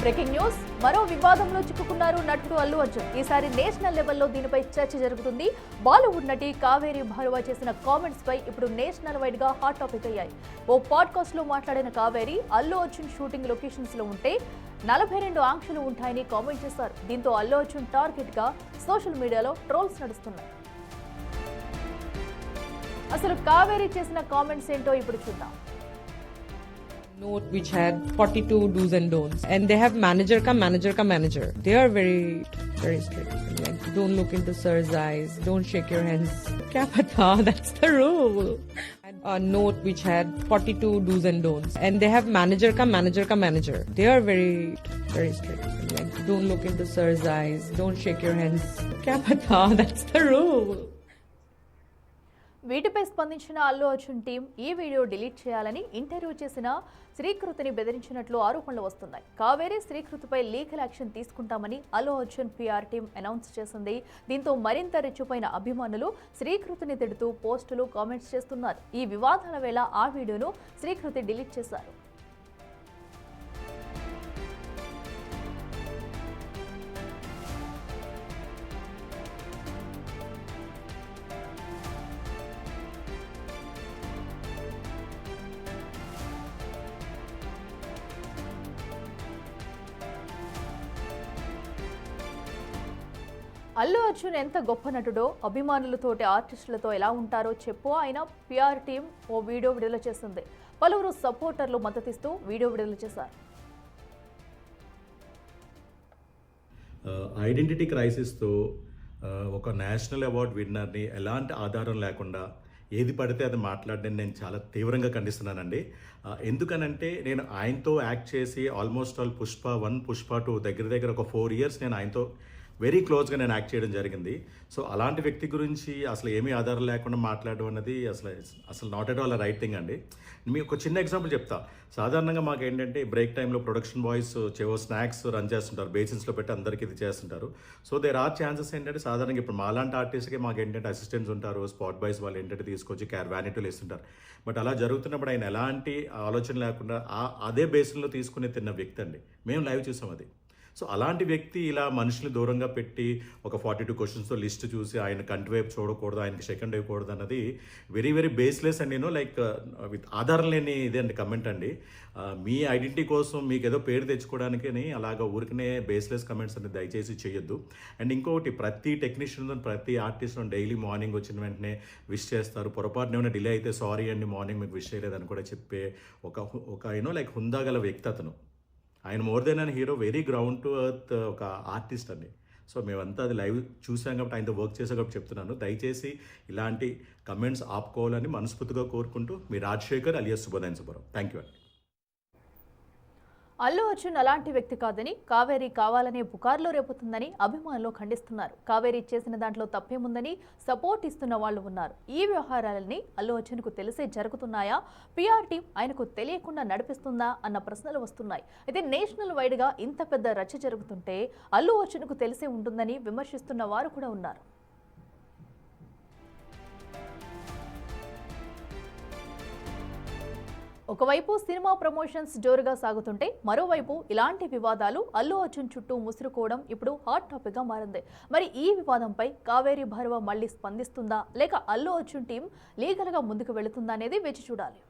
Breaking news, మరో వివాదంలో చిక్కుకున్నారు నటుడు అల్లు అర్జున్. ఈసారి నేషనల్ లెవెల్లో దీనిపై చర్చ జరుగుతుంది. బాలీవుడ్ నటి కావేరి భార్గవ చేసిన కామెంట్స్ పై ఇప్పుడు నేషనల్ వైడ్ గా హాట్ టాపిక్ అయ్యాయి. ఓ పాడ్కాస్ట్ లో మాట్లాడిన కావేరి అల్లు అర్జున్ షూటింగ్ లొకేషన్స్ లో ఉంటే 42 ఆంక్షలు ఉంటాయని కామెంట్ చేశారు. దీంతో అల్లు అర్జున్ టార్గెట్ గా సోషల్ మీడియాలో ట్రోల్స్ నడుస్తున్నాయి. అసలు కావేరి చేసిన కామెంట్స్ ఏంటో ఇప్పుడు చూద్దాం. Note which had 42 do's and don'ts, and they have manager. They are very strict. Like, don't look into sir's eyes, don't shake your hands. Kya pata, that's the rule. And a note which had 42 do's and don'ts, and they have manager. They are very strict. Like, don't look into sir's eyes, don't shake your hands. Kya pata, that's the rule. వీటిపై స్పందించిన Allu Arjun team ఈ video delete చేయాలని interview చేసిన శ్రీకృతిని బెదిరించినట్లు ఆరోపణలు వస్తున్నాయి. Kaveri శ్రీకృతిపై legal action తీసుకుంటామని Allu Arjun PR team announce చేసింది. దీంతో మరింత రెచ్చిపోయిన అభిమానులు శ్రీకృతిని తిడుతూ పోస్టులు, కామెంట్స్ చేస్తున్నారు. ఈ వివాదాల వేళ ఆ వీడియోను శ్రీకృతి డిలీట్ చేశారు. అల్లు అర్జున్ ఎంత గొప్ప నటుడో, అభిమానులతోటి ఆర్టిస్టులతో ఎలా ఉంటారో చెప్పు ఆయన పీఆర్ టీం ఓ వీడియో విడుదల చేసింది. పలువురు సపోర్టర్లు మద్దతిస్తూ వీడియో విడుదల చేశారు. ఐడెంటిటీ క్రైసిస్తో ఒక నేషనల్ అవార్డ్ విన్నర్ని ఎలాంటి ఆధారం లేకుండా ఏది పడితే అది మాట్లాడడం నేను చాలా తీవ్రంగా ఖండిస్తున్నానండి. ఎందుకనంటే నేను ఆయనతో యాక్ట్ చేసి ఆల్మోస్ట్ ఆల్ పుష్ప 1, పుష్ప 2 దగ్గర ఒక 4 years నేను ఆయనతో వెరీ క్లోజ్గా నేను యాక్ట్ చేయడం జరిగింది. సో అలాంటి వ్యక్తి గురించి అసలు ఏమీ ఆధారం లేకుండా మాట్లాడడం అన్నది అసలు not at all right thing అండి. మీకు ఒక చిన్న ఎగ్జాంపుల్ చెప్తా. సాధారణంగా మాకు ఏంటంటే బ్రేక్ టైంలో ప్రొడక్షన్ బాయ్స్ చెవో స్నాక్స్ రన్ చేస్తుంటారు, బేసిన్స్లో పెట్టి అందరికీ ఇది చేస్తుంటారు. సో దేర్ ఆర్ ఛాన్సెస్ ఏంటంటే సాధారణంగా ఇప్పుడు మాలాంటి ఆర్టిస్ట్కి మాకు ఏంటంటే అసిస్టెంట్స్ ఉంటారు, స్పాట్ బాయ్స్ వాళ్ళు ఏంటంటే తీసుకొచ్చి వ్యానిటీలు వేస్తుంటారు. బట్ అలా జరుగుతున్నప్పుడు ఆయన ఎలాంటి ఆలోచన లేకుండా అదే బేసిన్లో తీసుకుని తిన్న వ్యక్తి అండి. మేము లైవ్ చూసాం అది. సో అలాంటి వ్యక్తి ఇలా మనుషులు దూరంగా పెట్టి ఒక 42 క్వశ్చన్స్తో లిస్ట్ చూసి ఆయన కంటి వైపు చూడకూడదు, ఆయనకి సెకండ్ వేయకూడదు అన్నది వెరీ బేస్లెస్ అండి. నేను లైక్ విత్ ఆధారం లేని ఇదే అండి కమెంట్ అండి. మీ ఐడెంటిటీ కోసం మీకు ఏదో పేరు తెచ్చుకోవడానికి అలాగ ఊరికనే బేస్లెస్ కమెంట్స్ అనేది దయచేసి చేయొద్దు. అండ్ ఇంకొకటి, ప్రతి టెక్నీషియన్ ప్రతి ఆర్టిస్ట్ డైలీ మార్నింగ్ వచ్చిన వెంటనే విష్ చేస్తారు. పొరపాటున ఏమైనా డిలే అయితే సారీ అండి మార్నింగ్ మీకు విష్ చేయలేదని కూడా చెప్పే ఒక లైక్ హుందాగల వ్యక్తి అతను. ఆయన more than an hero, very ground to earth ఒక ఆర్టిస్ట్ అండి. సో మేమంతా అది లైవ్ చూసాం కాబట్టి ఆయనతో వర్క్ చేసాం కాబట్టి చెప్తున్నాను. దయచేసి ఇలాంటి కమెంట్స్ ఆపుకోవాలని మనస్ఫూర్తిగా కోరుకుంటూ మీ రాజశేఖర్ అలియాస్ శుభోదయం సుబ్బారావు. థ్యాంక్ యూ అండి. అల్లు అర్జున్ అలాంటి వ్యక్తి కాదని, కావేరి కావాలనే పుకార్లు రేపుతుందని అభిమానులు ఖండిస్తున్నారు. కావేరి చేసిన దాంట్లో తప్పేముందని సపోర్ట్ ఇస్తున్న వాళ్ళు ఉన్నారు. ఈ వ్యవహారాలని అల్లు అర్జున్కు తెలిసే జరుగుతున్నాయా, పీఆర్ టీం ఆయనకు తెలియకుండా నడిపిస్తుందా అన్న ప్రశ్నలు వస్తున్నాయి. అయితే నేషనల్ వైడ్ గా ఇంత పెద్ద రచ్చ జరుగుతుంటే అల్లు అర్జున్కు తెలిసే ఉంటుందని విమర్శిస్తున్న వారు కూడా ఉన్నారు. ఒకవైపు సినిమా ప్రమోషన్స్ జోరుగా సాగుతుంటే మరోవైపు ఇలాంటి వివాదాలు అల్లు అర్జున్ చుట్టూ ముసురుకోవడం ఇప్పుడు హాట్ టాపిక్ గా మారింది. మరి ఈ వివాదంపై కావేరి భార్గవ మళ్ళీ స్పందిస్తుందా, లేక అల్లు అర్జున్ టీం లీగల్ గా ముందుకు వెళుతుందా అనేది వేచి చూడాలి.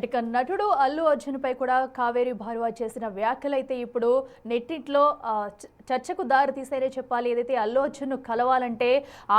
ఇక నటుడు అల్లు అర్జున్ పై కూడా కావేరి భార్గవ చేసిన వ్యాఖ్యలైతే ఇప్పుడు నెట్టింట్లో చర్చకు దారి తీసేనే చెప్పాలి. ఏదైతే అల్లు అర్జున్ కలవాలంటే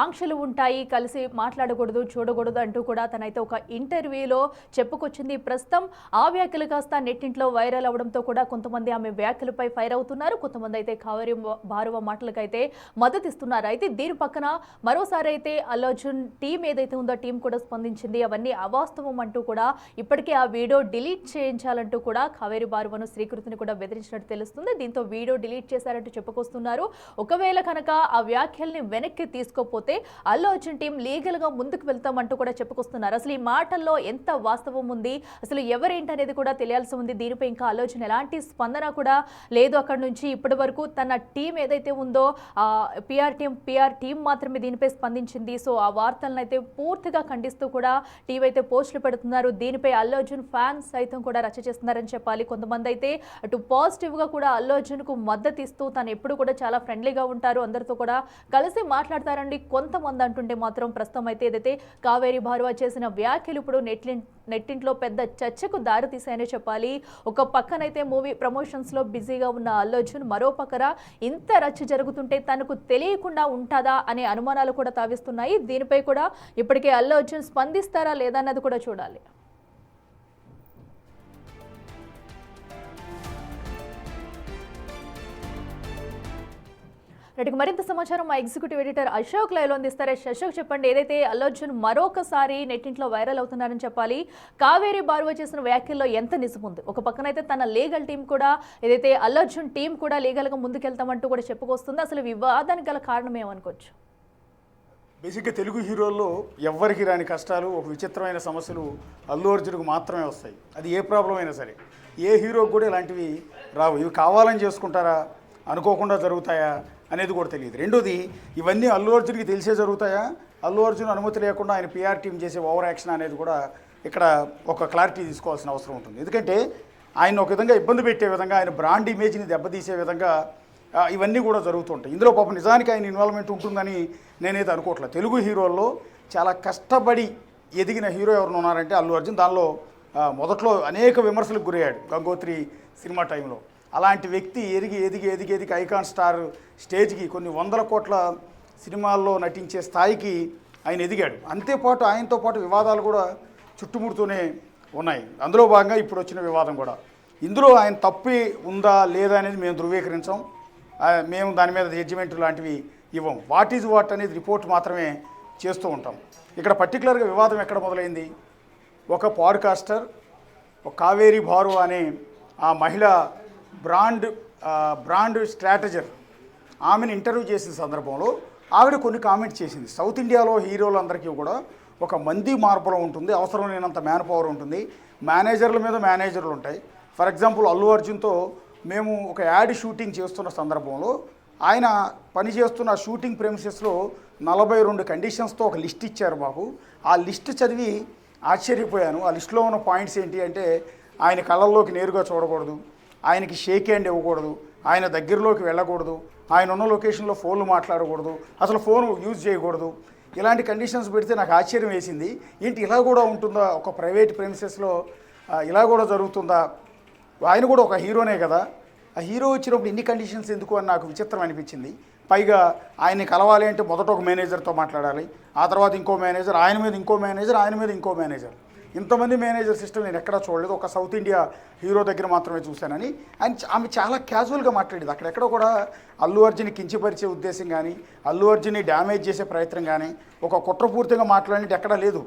ఆంక్షలు ఉంటాయి, కలిసి మాట్లాడకూడదు, చూడకూడదు అంటూ కూడా తనైతే ఒక ఇంటర్వ్యూలో చెప్పుకొచ్చింది. ప్రస్తుతం ఆ వ్యాఖ్యలు కాస్త నెట్టింట్లో వైరల్ అవడంతో కూడా కొంతమంది ఆమె వ్యాఖ్యలపై ఫైర్ అవుతున్నారు. కొంతమంది అయితే కావేరి భార్గవ మాటలకైతే మద్దతు ఇస్తున్నారు. అయితే దీని పక్కన మరోసారి అయితే అల్లు అర్జున్ టీం ఏదైతే ఉందో టీం కూడా స్పందించింది. అవన్నీ అవాస్తవం అంటూ కూడా ఇప్పటికే ఆ వీడియో డిలీట్ చేయించాలంటూ కూడా కావేరి భార్గవను శ్రీకృతిని కూడా బెదిరించినట్టు తెలుస్తుంది. దీంతో వీడియో డిలీట్ చేశారంటూ చెప్పుకొస్తున్నారు. ఒకవేళ కనుక ఆ వ్యాఖ్యల్ని వెనక్కి తీసుకోకపోతే అల్లు అర్జున్ టీం లీగల్ గా ముందుకు వెళ్తామంటూ కూడా చెప్పుకొస్తున్నారు. అసలు ఈ మాటల్లో ఎంత వాస్తవం ఉంది, అసలు ఎవరేంటి అనేది కూడా తెలియాల్సి ఉంది. దీనిపై ఇంకా అల్లు అర్జున్ ఎలాంటి స్పందన కూడా లేదు. అక్కడ నుంచి ఇప్పటి వరకు తన టీం ఏదైతే ఉందో పిఆర్ టీం మాత్రమే దీనిపై స్పందించింది. సో ఆ వార్తలను అయితే పూర్తిగా ఖండిస్తూ కూడా టీవీ అయితే పోస్టులు పెడుతున్నారు. దీనిపై అల్లు అర్జున్ ఫ్యాన్స్ సైతం కూడా రచ్చ చేస్తున్నారని చెప్పాలి. కొంతమంది అయితే అటు పాజిటివ్ గా కూడా అల్లు అర్జున్ కు మద్దతు ఇస్తూ తను ఎప్పుడు కూడా చాలా ఫ్రెండ్లీగా ఉంటారు, అందరితో కూడా కలిసి మాట్లాడతారండి కొంతమంది అంటుంటే మాత్రం ప్రస్తుతం అయితే ఏదైతే కావేరి భార్గవ చేసిన వ్యాఖ్యలు ఇప్పుడు నెట్టింట్లో పెద్ద చర్చకు దారి తీసాయని చెప్పాలి. ఒక పక్కనైతే మూవీ ప్రమోషన్స్ లో బిజీగా ఉన్న అల్లు అర్జున్, మరో పక్కన ఇంత రచ్చ జరుగుతుంటే తనకు తెలియకుండా ఉంటుందా అనే అనుమానాలు కూడా తావిస్తున్నాయి. దీనిపై కూడా ఇప్పటికే అల్లు అర్జున్ స్పందిస్తారా లేదా అన్నది కూడా చూడాలి. వీటికి మరింత సమాచారం మా ఎగ్జిక్యూటివ్ ఎడిటర్ అశోక్ లైవ్లో అందిస్తారు. అశోక్, చెప్పండి, ఏదైతే అల్లు అర్జున్ మరొకసారి నెట్టింట్లో వైరల్ అవుతున్నారని చెప్పాలి, కావేరి భార్గవ చేసిన వ్యాఖ్యల్లో ఎంత నిజం ఉంది? ఒక పక్కనైతే తన లీగల్ టీం కూడా ఏదైతే అల్లు అర్జున్ టీం కూడా లీగల్గా ముందుకెళ్తామంటూ కూడా చెప్పుకొస్తుంది. అసలు వివాదానికి గల కారణం ఏమనుకోవచ్చు? బేసిక్గా తెలుగు హీరోల్లో ఎవ్వరికి రాని కష్టాలు, ఒక విచిత్రమైన సమస్యలు అల్లు అర్జున్కు మాత్రమే వస్తాయి. అది ఏ ప్రాబ్లం అయినా సరే, ఏ హీరోకి కూడా ఇలాంటివి రావు. ఇవి కావాలని చేసుకుంటారా, అనుకోకుండా జరుగుతాయా అనేది కూడా తెలియదు. రెండోది, ఇవన్నీ అల్లు అర్జున్కి తెలిసే జరుగుతాయా, అల్లు అర్జున్ అనుమతి లేకుండా ఆయన పిఆర్ టీం చేసే ఓవర్ యాక్షన్ అనేది కూడా ఇక్కడ ఒక క్లారిటీ తీసుకోవాల్సిన అవసరం ఉంటుంది. ఎందుకంటే ఆయన ఒక విధంగా ఇబ్బంది పెట్టే విధంగా, ఆయన బ్రాండ్ ఇమేజ్ని దెబ్బతీసే విధంగా ఇవన్నీ కూడా జరుగుతుంటాయి. ఇందులో పాపం నిజానికి ఆయన ఇన్వాల్వ్మెంట్ ఉంటుందని నేనైతే అనుకోవట్లేదు. తెలుగు హీరోల్లో చాలా కష్టపడి ఎదిగిన హీరో ఎవరు ఉన్నారంటే అల్లు అర్జున్. దానిలో మొదట్లో అనేక విమర్శలకు గురయ్యాడు గంగోత్రి సినిమా టైంలో. అలాంటి వ్యక్తి ఎదిగి ఐకాన్ స్టార్ స్టేజ్కి కొన్ని వందల కోట్ల సినిమాల్లో నటించే స్థాయికి ఆయన ఎదిగాడు. అంతేపాటు ఆయనతో పాటు వివాదాలు కూడా చుట్టుముడుతూనే ఉన్నాయి. అందులో భాగంగా ఇప్పుడు వచ్చిన వివాదం కూడా. ఇందులో ఆయన తప్పి ఉందా లేదా అనేది మేము ధృవీకరించాం. మేము దాని మీద జడ్జిమెంట్ లాంటివి ఇవ్వం. వాట్ ఈజ్ వాట్ అనేది రిపోర్ట్ మాత్రమే చేస్తూ ఉంటాం. ఇక్కడ పర్టికులర్గా వివాదం ఎక్కడ మొదలైంది? ఒక పాడ్కాస్టర్, ఒక కావేరి భార్గవ అనే ఆ మహిళ బ్రాండ్ స్ట్రాటజర్, ఆమెను ఇంటర్వ్యూ చేసిన సందర్భంలో ఆవిడ కొన్ని కామెంట్స్ చేసింది. సౌత్ ఇండియాలో హీరోలందరికీ కూడా ఒక మంది మార్పులో ఉంటుంది, అవసరం లేనంత మ్యాన్ పవర్ ఉంటుంది, మేనేజర్ల మీద మేనేజర్లు ఉంటాయి. ఫర్ ఎగ్జాంపుల్ అల్లు అర్జున్తో మేము ఒక యాడ్ షూటింగ్ చేస్తున్న సందర్భంలో ఆయన పనిచేస్తున్న షూటింగ్ ప్రెమిసెస్లో 42 కండిషన్స్తో ఒక లిస్ట్ ఇచ్చారు మాకు. ఆ లిస్ట్ చదివి ఆశ్చర్యపోయాను. ఆ లిస్టులో ఉన్న పాయింట్స్ ఏంటి అంటే, ఆయన కళ్ళల్లోకి నేరుగా చూడకూడదు, ఆయనకి షేక్ హ్యాండ్ ఇవ్వకూడదు, ఆయన దగ్గరలోకి వెళ్ళకూడదు, ఆయన ఉన్న లొకేషన్లో ఫోన్లు మాట్లాడకూడదు, అసలు ఫోన్ యూజ్ చేయకూడదు. ఇలాంటి కండిషన్స్ పెడితే నాకు ఆశ్చర్యం వేసింది. ఏంటి ఇలా కూడా ఉంటుందా, ఒక ప్రైవేట్ ప్రెమిసెస్లో ఇలా కూడా జరుగుతుందా? ఆయన కూడా ఒక హీరోనే కదా, ఆ హీరో వచ్చినప్పుడు ఇన్ని కండిషన్స్ ఎందుకు అని నాకు విచిత్రం అనిపించింది. పైగా ఆయన్ని కలవాలి అంటే మొదట ఒక మేనేజర్తో మాట్లాడాలి, ఆ తర్వాత ఇంకో మేనేజర్, ఆయన మీద ఇంకో మేనేజర్, ఆయన మీద ఇంకో మేనేజర్. ఇంతమంది మేనేజర్ సిస్టమ్ నేను ఎక్కడా చూడలేదు, ఒక సౌత్ ఇండియా హీరో దగ్గర మాత్రమే చూశానని ఆమె చాలా క్యాజువల్గా మాట్లాడేది. అక్కడెక్కడ కూడా అల్లు అర్జున్ని కించపరిచే ఉద్దేశం కానీ, అల్లు అర్జున్ని డ్యామేజ్ చేసే ప్రయత్నం కానీ, ఒక కుట్రపూర్తిగా మాట్లాడినట్టు ఎక్కడా లేదు.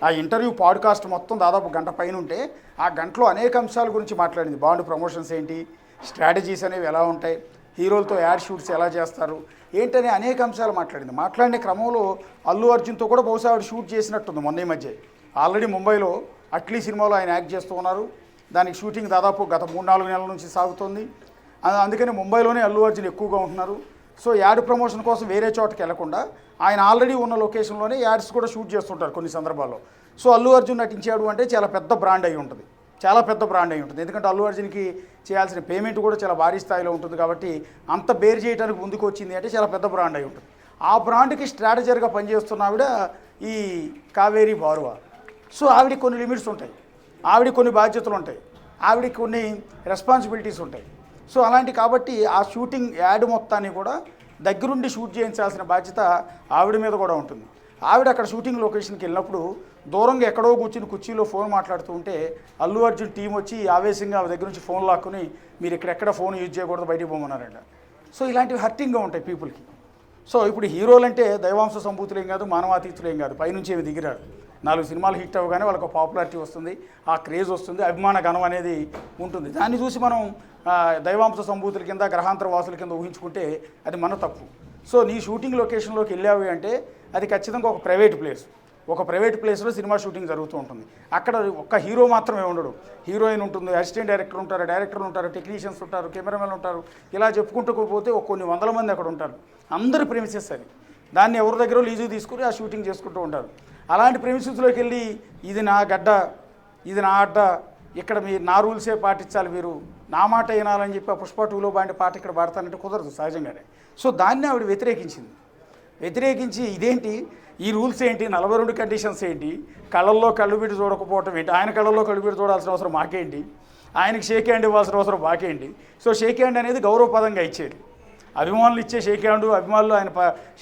ఆ ఇంటర్వ్యూ పాడ్కాస్ట్ మొత్తం దాదాపు గంట పైన ఉంటే ఆ గంటలో అనేక అంశాల గురించి మాట్లాడింది. బాండ్ ప్రమోషన్స్ ఏంటి, స్ట్రాటజీస్ అనేవి ఎలా ఉంటాయి, హీరోలతో యాడ్ షూట్స్ ఎలా చేస్తారు ఏంటనే అనేక అంశాలు మాట్లాడింది. మాట్లాడిన క్రమంలో అల్లు అర్జున్తో కూడా బహుశా ఆవిడ షూట్ చేసినట్టుంది మొన్న ఈ మధ్య. ఆల్రెడీ ముంబైలో అట్లీ సినిమాలో ఆయన యాక్ట్ చేస్తూ ఉన్నారు. దానికి షూటింగ్ దాదాపు గత 3-4 నెలల నుంచి సాగుతోంది. అందుకని ముంబైలోనే అల్లు అర్జున్ ఎక్కువగా ఉంటున్నారు. సో యాడ్ ప్రమోషన్ కోసం వేరే చోటకి వెళ్లకుండా ఆయన ఆల్రెడీ ఉన్న లొకేషన్లోనే యాడ్స్ కూడా షూట్ చేస్తుంటారు కొన్ని సందర్భాల్లో. సో అల్లు అర్జున్ నటించాడు అంటే చాలా పెద్ద బ్రాండ్ అయి ఉంటుంది, చాలా పెద్ద బ్రాండ్ అయి ఉంటుంది. ఎందుకంటే అల్లు అర్జున్కి చేయాల్సిన పేమెంట్ కూడా చాలా భారీ స్థాయిలో ఉంటుంది కాబట్టి అంత బేర్ చేయడానికి ముందుకు వచ్చింది అంటే చాలా పెద్ద బ్రాండ్ అయి ఉంటుంది. ఆ బ్రాండ్కి స్ట్రాటజర్గా పనిచేస్తున్న ఆవిడ ఈ కావేరి భార్గవ. సో ఆవిడకి కొన్ని లిమిట్స్ ఉంటాయి, ఆవిడకి కొన్ని బాధ్యతలు ఉంటాయి, ఆవిడకి కొన్ని రెస్పాన్సిబిలిటీస్ ఉంటాయి. సో అలాంటి కాబట్టి ఆ షూటింగ్ యాడ్ మొత్తాన్ని కూడా దగ్గరుండి షూట్ చేయించాల్సిన బాధ్యత ఆవిడ మీద కూడా ఉంటుంది. ఆవిడ అక్కడ షూటింగ్ లొకేషన్కి వెళ్ళినప్పుడు దూరంగా ఎక్కడో కూర్చుని కుర్చీలో ఫోన్ మాట్లాడుతూ ఉంటే అల్లు అర్జున్ టీం వచ్చి ఆవేశంగా ఆవిడ దగ్గర నుంచి ఫోన్ లాక్కుని మీరు ఎక్కడ ఫోన్ యూజ్ చేయకూడదు, బయటికి పోమన్నారంట. సో ఇలాంటివి హర్టింగ్గా ఉంటాయి పీపుల్కి. సో ఇప్పుడు హీరోలు అంటే దైవాంశ సంభూతులు ఏం కాదు, మానవాతీతులు ఏం కాదు, పైనుంచి ఏమి దిగిరారు. 4 సినిమాలు హిట్ అవ్వగానే వాళ్ళకి పాపులారిటీ వస్తుంది, ఆ క్రేజ్ వస్తుంది, అభిమాన గణం అనేది ఉంటుంది. దాన్ని చూసి మనం దైవాంశ సంభూతుల కింద గ్రహాంతర వాసుల కింద ఊహించుకుంటే అది మన తప్పు. సో నీ షూటింగ్ లొకేషన్లోకి వెళ్ళావి అంటే అది ఖచ్చితంగా ఒక ప్రైవేట్ ప్లేస్. ఒక ప్రైవేట్ ప్లేస్లో సినిమా షూటింగ్ జరుగుతూ ఉంటుంది. అక్కడ ఒక్క హీరో మాత్రమే ఉండడు, హీరోయిన్ ఉంటుంది, అసిస్టెంట్ డైరెక్టర్ ఉంటారు, డైరెక్టర్లు ఉంటారు, టెక్నీషియన్స్ ఉంటారు, కెమెరామెన్ ఉంటారు. ఇలా చెప్పుకుంటూ పోతే కొన్ని వందల మంది అక్కడ ఉంటారు. అందరి ప్రెమిసెస్ అది. దాన్ని ఎవరి దగ్గర లీజు తీసుకుని ఆ షూటింగ్ చేసుకుంటూ ఉంటారు. అలాంటి ప్రెమిసెస్లోకి వెళ్ళి ఇది నా గడ్డ, ఇది నా అడ్డ, ఇక్కడ నా రూల్సే పాటించాలి, మీరు నా మాట వినాలని చెప్పి ఆ పుష్ప 2లో బాంటి పాట ఇక్కడ పాడతానంటే కుదరదు సహజంగానే. సో దాన్ని ఆవిడ వ్యతిరేకించి ఇదేంటి ఈ రూల్స్ ఏంటి, 42 కండిషన్స్ ఏంటి, కళ్ళల్లో కళ్ళు పెట్టి చూడకపోవటం ఏంటి, ఆయన కళ్ళల్లో కళ్ళు పెట్టి చూడాల్సిన అవసరం మాకేంటి, ఆయనకి షేక్ హ్యాండ్ ఇవ్వాల్సిన అవసరం మాకేంటి. సో షేక్ హ్యాండ్ అనేది గౌరవపదంగా ఇచ్చేది. అభిమానులు ఇచ్చే షేక్ హ్యాండ్, అభిమానులు ఆయన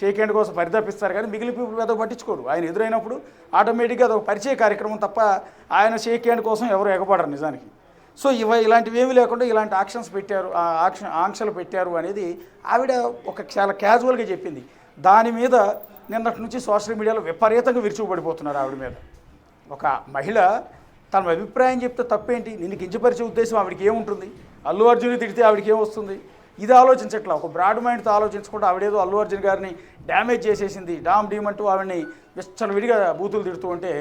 షేక్ హ్యాండ్ కోసం పరితపిస్తారు, కానీ మిగిలిన పీపుల్ పెద్ద పట్టించుకోరు. ఆయన ఎదురైనప్పుడు ఆటోమేటిక్గా అదొక పరిచయ కార్యక్రమం తప్ప ఆయన షేక్ హ్యాండ్ కోసం ఎవరు ఎగపడరు నిజానికి. సో ఇలాంటివి ఏమీ లేకుండా ఇలాంటి ఆంక్షలు పెట్టారు అనేది ఆవిడ చాలా క్యాజువల్గా చెప్పింది. దాని మీద నిన్నటి నుంచి సోషల్ మీడియాలో విపరీతంగా విరుచుకుపడిపోతున్నారు ఆవిడ మీద. ఒక మహిళ తన అభిప్రాయం చెప్తే తప్పేంటి, నిన్ను కించపరిచే ఉద్దేశం ఆవిడకి ఏముంటుంది, అల్లు అర్జున్ తిడితే ఆవిడకి ఏమొస్తుంది, ఇది ఆలోచించట్లా. ఒక బ్రాడ్ మైండ్తో ఆలోచించకుండా ఆవిడేదో అల్లు అర్జున్ గారిని డ్యామేజ్ చేసేసింది, డీమ్ అంటూ ఆవిడని విడిగా బూతులు తిడుతూ ఉంటే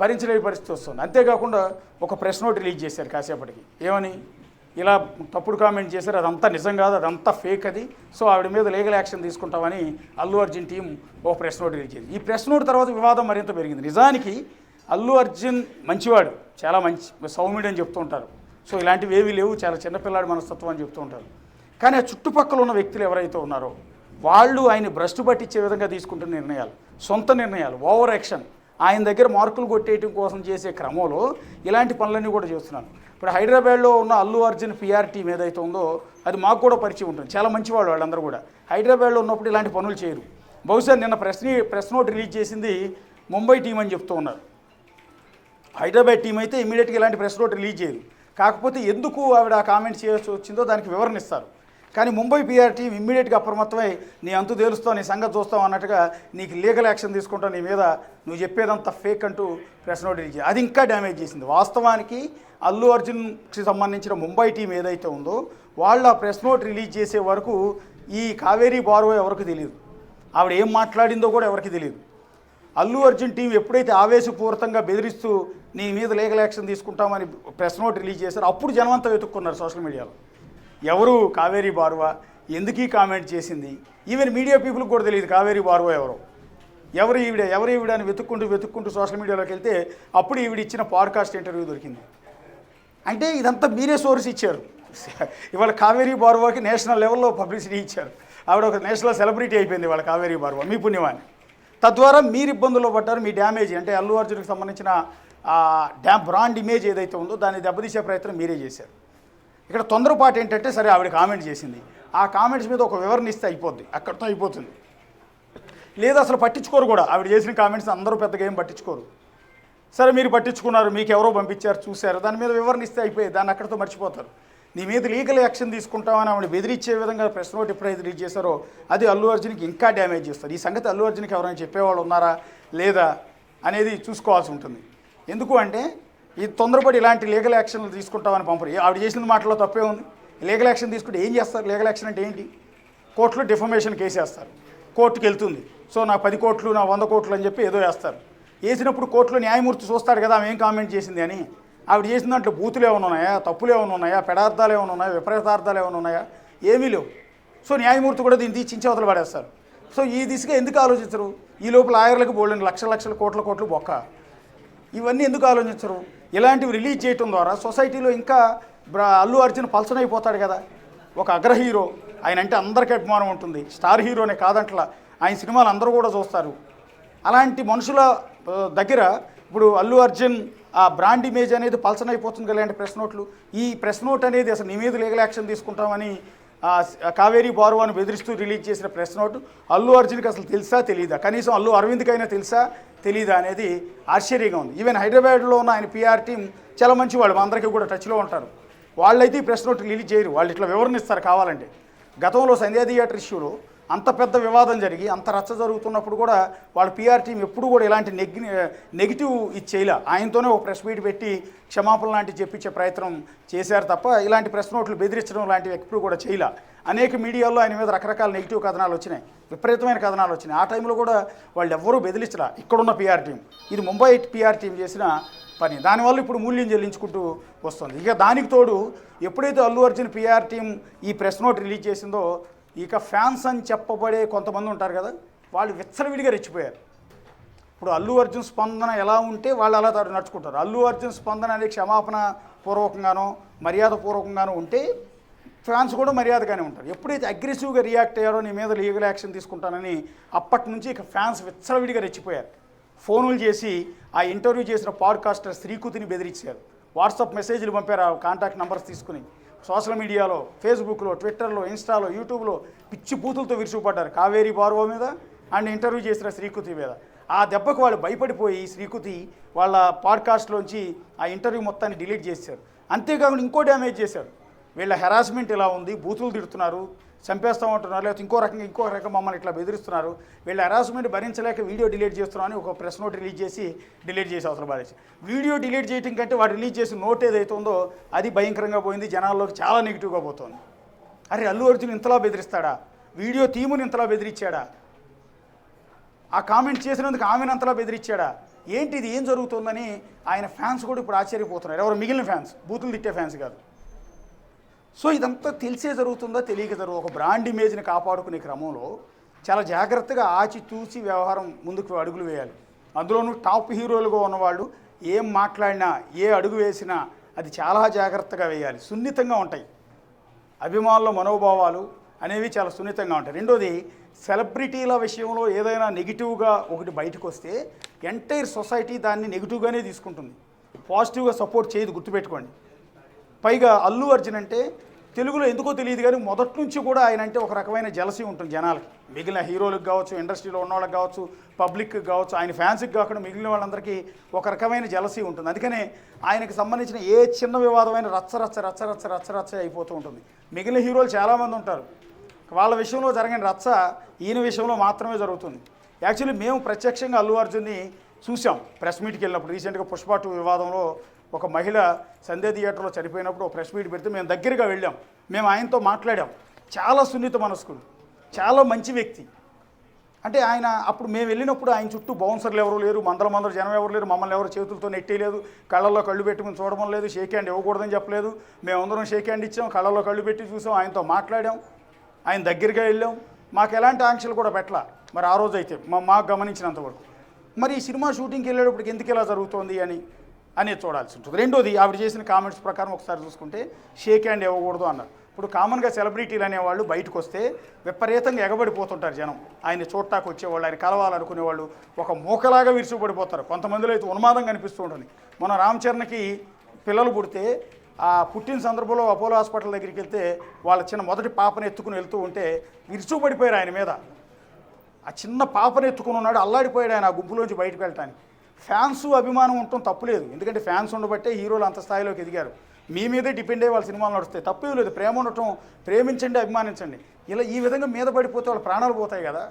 భరించలేని పరిస్థితి వస్తుంది. అంతేకాకుండా ఒక ప్రెస్ నోట్ రిలీజ్ చేశారు కాసేపటికి, ఏమని ఇలా తప్పుడు కామెంట్ చేశారు, అదంతా నిజం కాదు, అదంతా ఫేక్ అది, సో ఆవిడ మీద లీగల్ యాక్షన్ తీసుకుంటామని అల్లు అర్జున్ టీం ఒక ప్రెస్ నోట్ రిలీజ్ చేసింది. ఈ ప్రెస్ నోట్ తర్వాత వివాదం మరింత పెరిగింది. నిజానికి అల్లు అర్జున్ మంచివాడు, చాలా మంచి సౌమ్యుడు అని చెప్తూ ఉంటారు. సో ఇలాంటివి ఏమీ లేవు, చాలా చిన్నపిల్లాడి మనస్తత్వం అని చెప్తూ ఉంటారు. కానీ ఆ చుట్టుపక్కల ఉన్న వ్యక్తులు ఎవరైతే ఉన్నారో వాళ్ళు ఆయన భ్రష్టు పట్టించే విధంగా తీసుకుంటున్న నిర్ణయాలు, సొంత నిర్ణయాలు, ఓవర్ యాక్షన్, ఆయన దగ్గర మార్కులు కొట్టేయడం కోసం చేసే క్రమంలో ఇలాంటి పనులన్నీ కూడా చేస్తున్నాను. ఇప్పుడు హైదరాబాద్లో ఉన్న అల్లు అర్జున్ పిఆర్ టీం ఏదైతే ఉందో అది మాకు కూడా పరిచయం ఉంటుంది, చాలా మంచివాళ్ళు వాళ్ళందరూ కూడా. హైదరాబాద్లో ఉన్నప్పుడు ఇలాంటి పనులు చేయరు. బహుశా నిన్న ప్రెస్ నోట్ రిలీజ్ చేసింది ముంబై టీం అని చెప్తూ ఉన్నారు. హైదరాబాద్ టీం అయితే ఇమీడియట్గా ఇలాంటి ప్రెస్ నోట్ రిలీజ్ చేయదు. కాకపోతే ఎందుకు ఆవిడ ఆ కామెంట్ చేయాల్సి వచ్చిందో దానికి వివరణ ఇస్తారు. కానీ ముంబై పిఆర్ టీం ఇమ్మీడియట్గా అప్రమత్తమై నీ అంతు తేలుస్తావు, నీ సంగతి చూస్తావు అన్నట్టుగా నీకు లీగల్ యాక్షన్ తీసుకుంటావు, నీ మీద నువ్వు చెప్పేదంతా ఫేక్ అంటూ ప్రెస్ నోట్ రిలీజ్. అది ఇంకా డ్యామేజ్ చేసింది. వాస్తవానికి అల్లు అర్జున్కి సంబంధించిన ముంబై టీం ఏదైతే ఉందో వాళ్ళు ఆ ప్రెస్ నోట్ రిలీజ్ చేసే వరకు ఈ కావేరీ బార్వో ఎవరికి తెలియదు, ఆవిడ ఏం మాట్లాడిందో కూడా ఎవరికి తెలియదు. అల్లు అర్జున్ టీం ఎప్పుడైతే ఆవేశపూరితంగా బెదిరిస్తూ నీ మీద లీగల్ యాక్షన్ తీసుకుంటామని ప్రెస్ నోట్ రిలీజ్ చేశారో అప్పుడు జనమంతా వెతుక్కున్నారు సోషల్ మీడియాలో, ఎవరు కావేరీ బార్వా, ఎందుకు ఈ కామెంట్ చేసింది. ఈవెన్ మీడియా పీపుల్కి కూడా తెలియదు కావేరీ బార్వా ఎవరు ఈవిడ అని వెతుక్కుంటూ సోషల్ మీడియాలోకి వెళ్తే అప్పుడు ఈవిడ ఇచ్చిన పాడ్కాస్ట్ ఇంటర్వ్యూ దొరికింది. అంటే ఇదంతా మీరే సోర్స్ ఇచ్చారు. ఇవాళ కావేరీ బార్వాకి నేషనల్ లెవెల్లో పబ్లిసిటీ ఇచ్చారు. ఆవిడ ఒక నేషనల్ సెలబ్రిటీ అయిపోయింది వాళ్ళ కావేరీ బార్వా, మీ పుణ్యమాన్ని. తద్వారా మీరు ఇబ్బందుల్లో పడ్డారు. మీ డ్యామేజ్ అంటే అల్లు అర్జున్కి సంబంధించిన బ్రాండ్ ఇమేజ్ ఏదైతే ఉందో దాన్ని దెబ్బతీసే ప్రయత్నం మీరే చేశారు. ఇక్కడ తొందరపాటు ఏంటంటే సరే ఆవిడ కామెంట్ చేసింది, ఆ కామెంట్స్ మీద ఒక వివరణ ఇస్తే అయిపోద్ది, అక్కడితో అయిపోతుంది. లేదా అసలు పట్టించుకోరు కూడా. ఆవిడ చేసిన కామెంట్స్ అందరూ పెద్దగా ఏం పట్టించుకోరు. సరే మీరు పట్టించుకున్నారు, మీకు ఎవరో పంపించారు, చూశారు, దాని మీద వివరణ ఇస్తే అయిపోయేది, దాన్ని అక్కడితో మర్చిపోతారు. నీ మీద లీగల్ యాక్షన్ తీసుకుంటామని ఆవిడ బెదిరించే విధంగా ప్రెస్ నోట్ ఎప్పుడైతే రిలీజ్ చేశారో అది అల్లు అర్జున్కి ఇంకా డ్యామేజ్ చేస్తారు. ఈ సంగతి అల్లు అర్జున్కి ఎవరైనా చెప్పేవాళ్ళు ఉన్నారా లేదా అనేది చూసుకోవాల్సి ఉంటుంది. ఎందుకు అంటే ఈ తొందరపడి ఇలాంటి లీగల్ యాక్షన్లు తీసుకుంటామని పంపరు. ఆవిడ చేసిన మాటలో తప్పే ఉంది. లీగల్ యాక్షన్ తీసుకుంటే ఏం చేస్తారు? లీగల్ యాక్షన్ అంటే ఏంటి? కోర్టులో డిఫమేషన్ కేసు వేస్తారు, కోర్టుకు వెళ్తుంది. సో నా 10 కోట్లు నా 100 కోట్లు అని చెప్పి ఏదో వేస్తారు. వేసినప్పుడు కోర్టులో న్యాయమూర్తి చూస్తాడు కదా ఆమె ఏం కామెంట్ చేసింది అని. ఆవిడ చేసిన దాంట్లో బూతులు ఏమైనా ఉన్నాయా, తప్పులు ఏమైనా ఉన్నాయా, పెడార్థాలు ఏమైనా ఉన్నాయా, విపరీతార్థాలు ఏమైనా ఉన్నాయా? ఏమీ లేవు. సో న్యాయమూర్తి కూడా దీన్ని తీసి అవతల పడేస్తారు. సో ఈ దిశగా ఎందుకు ఆలోచించరు? ఈ లోపల లాయర్లకు బోల్డెన్ లక్షల కోట్ల బొక్క. ఇవన్నీ ఎందుకు ఆలోచించరు? ఇలాంటివి రిలీజ్ చేయడం ద్వారా సొసైటీలో ఇంకా అల్లు అర్జున్ పల్సన్ అయిపోతాడు కదా. ఒక అగ్ర హీరో, ఆయన అంటే అందరికీ అభిమానం ఉంటుంది, స్టార్ హీరోనే కాదంట్లా, ఆయన సినిమాలు అందరూ కూడా చూస్తారు. అలాంటి మనుషుల దగ్గర ఇప్పుడు అల్లు అర్జున్ ఆ బ్రాండ్ ఇమేజ్ అనేది పల్సనైపోతుంది కదా ఇలాంటి ప్రెస్ నోట్లు. ఈ ప్రెస్ నోట్ అనేది అసలు నీ మీద లీగల్ యాక్షన్ తీసుకుంటామని కావేరీ బారువాను బెదిరిస్తూ రిలీజ్ చేసిన ప్రెస్ నోటు అల్లు అర్జున్కి అసలు తెలుసా తెలీదా, కనీసం అల్లు అరవింద్కైనా తెలుసా తెలీదా అనేది ఆశ్చర్యంగా ఉంది. ఈవెన్ హైదరాబాద్లో ఉన్న ఆయన పిఆర్ టీం చాలా మంచి వాళ్ళు, మా అందరికీ కూడా టచ్లో ఉంటారు. వాళ్ళైతే ఈ ప్రెస్ నోట్ రిలీజ్ చేయరు, వాళ్ళు ఇట్లా వివరణ ఇస్తారు కావాలంటే. గతంలో సంధ్యా థియేటర్ ఇష్యూలో అంత పెద్ద వివాదం జరిగి అంత రచ్చ జరుగుతున్నప్పుడు కూడా వాళ్ళ పిఆర్ టీం ఎప్పుడు కూడా ఇలాంటి నెగిటివ్ ఇది చేయలే. ఆయనతోనే ఒక ప్రెస్ మీట్ పెట్టి క్షమాపణ లాంటివి చెప్పించే ప్రయత్నం చేశారు తప్ప ఇలాంటి ప్రెస్ నోట్లు బెదిరించడం లాంటివి ఎప్పుడు కూడా చేయలే. అనేక మీడియాల్లో ఆయన మీద రకరకాల నెగిటివ్ కథనాలు వచ్చినాయి, విపరీతమైన కథనాలు వచ్చినాయి. ఆ టైంలో కూడా వాళ్ళు ఎవ్వరూ బెదిరించరా ఇక్కడున్న పిఆర్ టీం. ఇది ముంబై పిఆర్ టీం చేసిన పని, దానివల్ల ఇప్పుడు మూల్యం చెల్లించుకుంటూ వస్తుంది. ఇక దానికి తోడు ఎప్పుడైతే అల్లు అర్జున్ పిఆర్ టీం ఈ ప్రెస్ నోట్ రిలీజ్ చేసిందో ఇక ఫ్యాన్స్ అని చెప్పబడే కొంతమంది ఉంటారు కదా, వాళ్ళు విచ్చలవిడిగా రెచ్చిపోయారు. ఇప్పుడు అల్లు అర్జున్ స్పందన ఎలా ఉంటే వాళ్ళు అలా నడుచుకుంటారు. అల్లు అర్జున్ స్పందన అనేది క్షమాపణ పూర్వకంగానో మర్యాద పూర్వకంగానో ఉంటే ఫ్యాన్స్ కూడా మర్యాదగానే ఉంటారు. ఎప్పుడైతే అగ్రెసివ్గా రియాక్ట్ అయ్యారో నీ మీద లీగల్ యాక్షన్ తీసుకుంటానని అప్పటి నుంచి ఇక ఫ్యాన్స్ విచ్చలవిడిగా రెచ్చిపోయారు. ఫోనులు చేసి ఆ ఇంటర్వ్యూ చేసిన పాడ్కాస్టర్ శ్రీకుతిని బెదిరించారు, వాట్సాప్ మెసేజ్లు పంపారు, ఆ కాంటాక్ట్ నెంబర్స్ తీసుకుని. సోషల్ మీడియాలో ఫేస్బుక్లో, ట్విట్టర్లో, ఇన్స్టాలో, యూట్యూబ్లో పిచ్చి బూతులతో విరుచుకుపడ్డారు కావేరీ బారువా మీద అండ్ ఇంటర్వ్యూ చేసిన శ్రీకుతి మీద. ఆ దెబ్బకు వాళ్ళు భయపడిపోయి శ్రీకుతి వాళ్ళ పాడ్కాస్ట్లోంచి ఆ ఇంటర్వ్యూ మొత్తాన్ని డిలీట్ చేశారు. అంతేకాకుండా ఇంకో డ్యామేజ్ చేశారు. వీళ్ళ హెరాస్మెంట్ ఇలా ఉంది, బూతులు తిడుతున్నారు, చంపేస్తామంటున్నారు, లేకపోతే ఇంకో రకం మమ్మల్ని ఇట్లా బెదిరిస్తున్నారు, వీళ్ళ హెరాస్మెంట్ భరించలేక వీడియో డిలీట్ చేస్తున్నారని ఒక ప్రెస్ నోట్ రిలీజ్ చేసి డిలీట్ చేసి అవసరం పడేసి. వీడియో డిలీట్ చేయడం కంటే వాడు రిలీజ్ చేసి నోట్ ఏదైతే ఉందో అది భయంకరంగా పోయింది, జనాల్లోకి చాలా నెగిటివ్గా పోతుంది. అరే అల్లు అర్జున్ ఇంతలా బెదిరిస్తాడా, వీడియో టీముని ఇంతలా బెదిరించాడా, ఆ కామెంట్ చేసినందుకు ఆమెను అంతలా బెదిరించాడా, ఏంటి ఇది ఏం జరుగుతుందని ఆయన ఫ్యాన్స్ కూడా ఇప్పుడు ఆశ్చర్యపోతున్నారు. ఎవరు మిగిలిన ఫ్యాన్స్, బూతులు తిట్టే ఫ్యాన్స్ కాదు. సో ఇదంతా తెలిసే జరుగుతుందా తెలియక జరుగుతుంది. ఒక బ్రాండ్ ఇమేజ్ని కాపాడుకునే క్రమంలో చాలా జాగ్రత్తగా ఆచితూచి వ్యవహారం ముందుకు అడుగులు వేయాలి. అందులోనూ టాప్ హీరోలుగా ఉన్నవాళ్ళు ఏం మాట్లాడినా ఏ అడుగు వేసినా అది చాలా జాగ్రత్తగా వేయాలి, సున్నితంగా ఉంటాయి. అభిమానుల మనోభావాలు అనేవి చాలా సున్నితంగా ఉంటాయి. రెండోది, సెలబ్రిటీల విషయంలో ఏదైనా నెగిటివ్గా ఒకటి బయటకు వస్తే ఎంటైర్ సొసైటీ దాన్ని నెగిటివ్గానే తీసుకుంటుంది, పాజిటివ్గా సపోర్ట్ చేయదు, గుర్తుపెట్టుకోండి. పైగా అల్లు అర్జున్ అంటే తెలుగులో ఎందుకో తెలియదు కానీ మొదటి నుంచి కూడా ఆయన అంటే ఒక రకమైన జలసీ ఉంటుంది జనాలకి. మిగిలిన హీరోలకు కావచ్చు, ఇండస్ట్రీలో ఉన్న వాళ్ళకి కావచ్చు, పబ్లిక్కి కావచ్చు, ఆయన ఫ్యాన్స్కి కాకుండా మిగిలిన వాళ్ళందరికీ ఒక రకమైన జలసీ ఉంటుంది. అందుకనే ఆయనకు సంబంధించిన ఏ చిన్న వివాదమైన రచ్చ అయిపోతూ ఉంటుంది. మిగిలిన హీరోలు చాలామంది ఉంటారు, వాళ్ళ విషయంలో జరిగిన రచ్చ ఈయన విషయంలో మాత్రమే జరుగుతుంది. యాక్చువల్లీ మేము ప్రత్యక్షంగా అల్లు అర్జున్ని చూసాం ప్రెస్ మీట్కి వెళ్ళినప్పుడు. రీసెంట్గా పుష్ప 2 వివాదంలో ఒక మహిళ సంధ్యా థియేటర్లో చనిపోయినప్పుడు ఒక ప్రెస్ మీట్ పెడితే మేము దగ్గరగా వెళ్ళాం, మేము ఆయనతో మాట్లాడాం. చాలా సున్నిత మనస్కుడు, చాలా మంచి వ్యక్తి. అంటే ఆయన అప్పుడు మేము వెళ్ళినప్పుడు ఆయన చుట్టూ బౌన్సర్లు ఎవరు లేరు, మందల జనం ఎవరు లేరు, మమ్మల్ని ఎవరు చేతులతో నెట్టేయలేదు, కళ్ళల్లో కళ్ళు పెట్టుకుని చూడడం లేదు, షేక్ హ్యాండ్ ఇవ్వకూడదని చెప్పలేదు. మేమందరం షేక్ హ్యాండ్ ఇచ్చాం, కళ్ళల్లో కళ్ళు పెట్టి చూసాం, ఆయనతో మాట్లాడాం, ఆయన దగ్గరగా వెళ్ళాం. మాకు ఎలాంటి ఆంక్షలు కూడా పెట్టలా మరి ఆ రోజు అయితే మాకు గమనించినంతవరకు. మరి ఈ సినిమా షూటింగ్కి వెళ్ళేటప్పటికి ఎందుకు ఇలా జరుగుతోంది అనేది చూడాల్సి ఉంటుంది. రెండోది, ఆవిడ చేసిన కామెంట్స్ ప్రకారం ఒకసారి చూసుకుంటే షేక్ హ్యాండ్ ఇవ్వకూడదు అన్నారు. ఇప్పుడు కామన్గా సెలబ్రిటీలు అనేవాళ్ళు బయటకు వస్తే విపరీతంగా ఎగబడిపోతుంటారు జనం. ఆయన చూడటానికి వచ్చేవాళ్ళు, ఆయన కలవాలనుకునేవాళ్ళు ఒక మూకలాగా విరుచుకుపడిపోతారు. కొంతమందిలో అయితే ఉన్మాదం కనిపిస్తూ ఉంటుంది. మన రామ్ చరణ్కి పిల్లలు పుడితే ఆ పుట్టిన సందర్భంలో అపోలో హాస్పిటల్ దగ్గరికి వెళ్తే వాళ్ళ చిన్న మొదటి పాపను ఎత్తుకుని వెళ్తూ ఉంటే విరుచుకుపడిపోయారు ఆయన మీద. ఆ చిన్న పాపను ఎత్తుకుని ఉన్నాడు, అల్లాడిపోయాడు ఆయన ఆ గుంపులోంచి బయటకు వెళ్ళటానికి. ఫ్యాన్స్ అభిమానం ఉండటం తప్పులేదు, ఎందుకంటే ఫ్యాన్స్ ఉండబట్టే హీరోలు అంత స్థాయిలోకి ఎదిగారు. మీ మీదే డిపెండ్ అయ్యి వాళ్ళ సినిమాలు నడుస్తాయి, తప్పేం లేదు. ప్రేమ ఉండటం, ప్రేమించండి, అభిమానించండి. ఇలా ఈ విధంగా మీద పడిపోతే వాళ్ళ ప్రాణాలు పోతాయి కదా.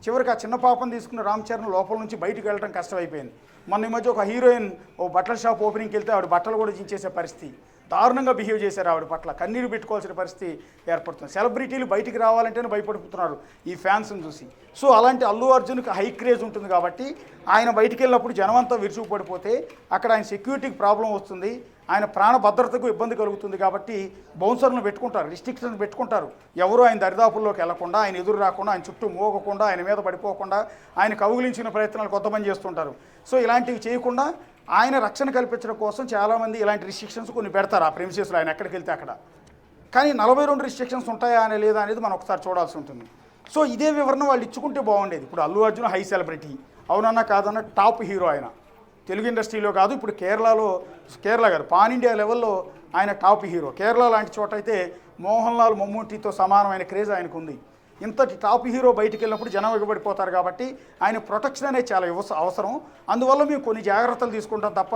చివరికి ఆ చిన్న పాపను తీసుకున్న రామ్ చరణ్ లోపల నుంచి బయటకు వెళ్ళడం కష్టమైపోయింది. మొన్న ఈ మధ్య ఒక హీరోయిన్ ఓ బట్టల షాప్ ఓపెనింగ్కి వెళ్తే ఆవిడ బట్టలు కూడా చించేసే పరిస్థితి, దారుణంగా బిహేవ్ చేశారు ఆవిడ పట్ల, కన్నీరు పెట్టుకోవాల్సిన పరిస్థితి ఏర్పడుతుంది. సెలబ్రిటీలు బయటికి రావాలంటేనే భయపడిపోతున్నారు ఈ ఫ్యాన్స్ని చూసి. సో అలాంటి అల్లు అర్జున్కి హై క్రేజ్ ఉంటుంది కాబట్టి ఆయన బయటికి వెళ్ళినప్పుడు జనమంతా విరుచుకుపడిపోతే అక్కడ ఆయన సెక్యూరిటీకి ప్రాబ్లం వస్తుంది, ఆయన ప్రాణ భద్రతకు ఇబ్బంది కలుగుతుంది. కాబట్టి బౌన్సర్లను పెట్టుకుంటారు, రిస్ట్రిక్షన్స్ పెట్టుకుంటారు. ఎవరు ఆయన దరిదాపుల్లోకి వెళ్లకుండా, ఆయన ఎదురు రాకుండా, ఆయన చుట్టూ మోగకుండా, ఆయన మీద పడిపోకుండా ఆయన కౌగిలించిన ప్రయత్నాలు కొంతమంది చేస్తుంటారు. సో ఇలాంటివి చేయకుండా ఆయన రక్షణ కల్పించడం కోసం చాలామంది ఇలాంటి రిస్ట్రిక్షన్స్ కొన్ని పెడతారు ఆ ప్రెమిసెస్లో ఆయన ఎక్కడికి వెళ్తే అక్కడ. కానీ 42 రిస్ట్రిక్షన్స్ ఉంటాయా అనే లేదా అనేది మనం ఒకసారి చూడాల్సి ఉంటుంది. సో ఇదే వివరణ వాళ్ళు ఇచ్చుకుంటే బాగుండేది. ఇప్పుడు అల్లు అర్జున్ హై సెలబ్రిటీ, అవునన్నా కాదన్నా టాప్ హీరో ఆయన, తెలుగు ఇండస్ట్రీలో కాదు, ఇప్పుడు కేరళ కాదు, పాన్ ఇండియా లెవెల్లో ఆయన టాప్ హీరో. కేరళ లాంటి చోట అయితే మోహన్ లాల్ మమ్మూటితో సమానమైన క్రేజ్ ఆయనకు ఉంది. ఇంతటి టాప్ హీరో బయటికి వెళ్ళినప్పుడు జనం ఎగబడిపోతారు కాబట్టి ఆయన ప్రొటెక్షన్ అనేది చాలా అవసరం. అందువల్ల మేము కొన్ని జాగ్రత్తలు తీసుకుంటాం తప్ప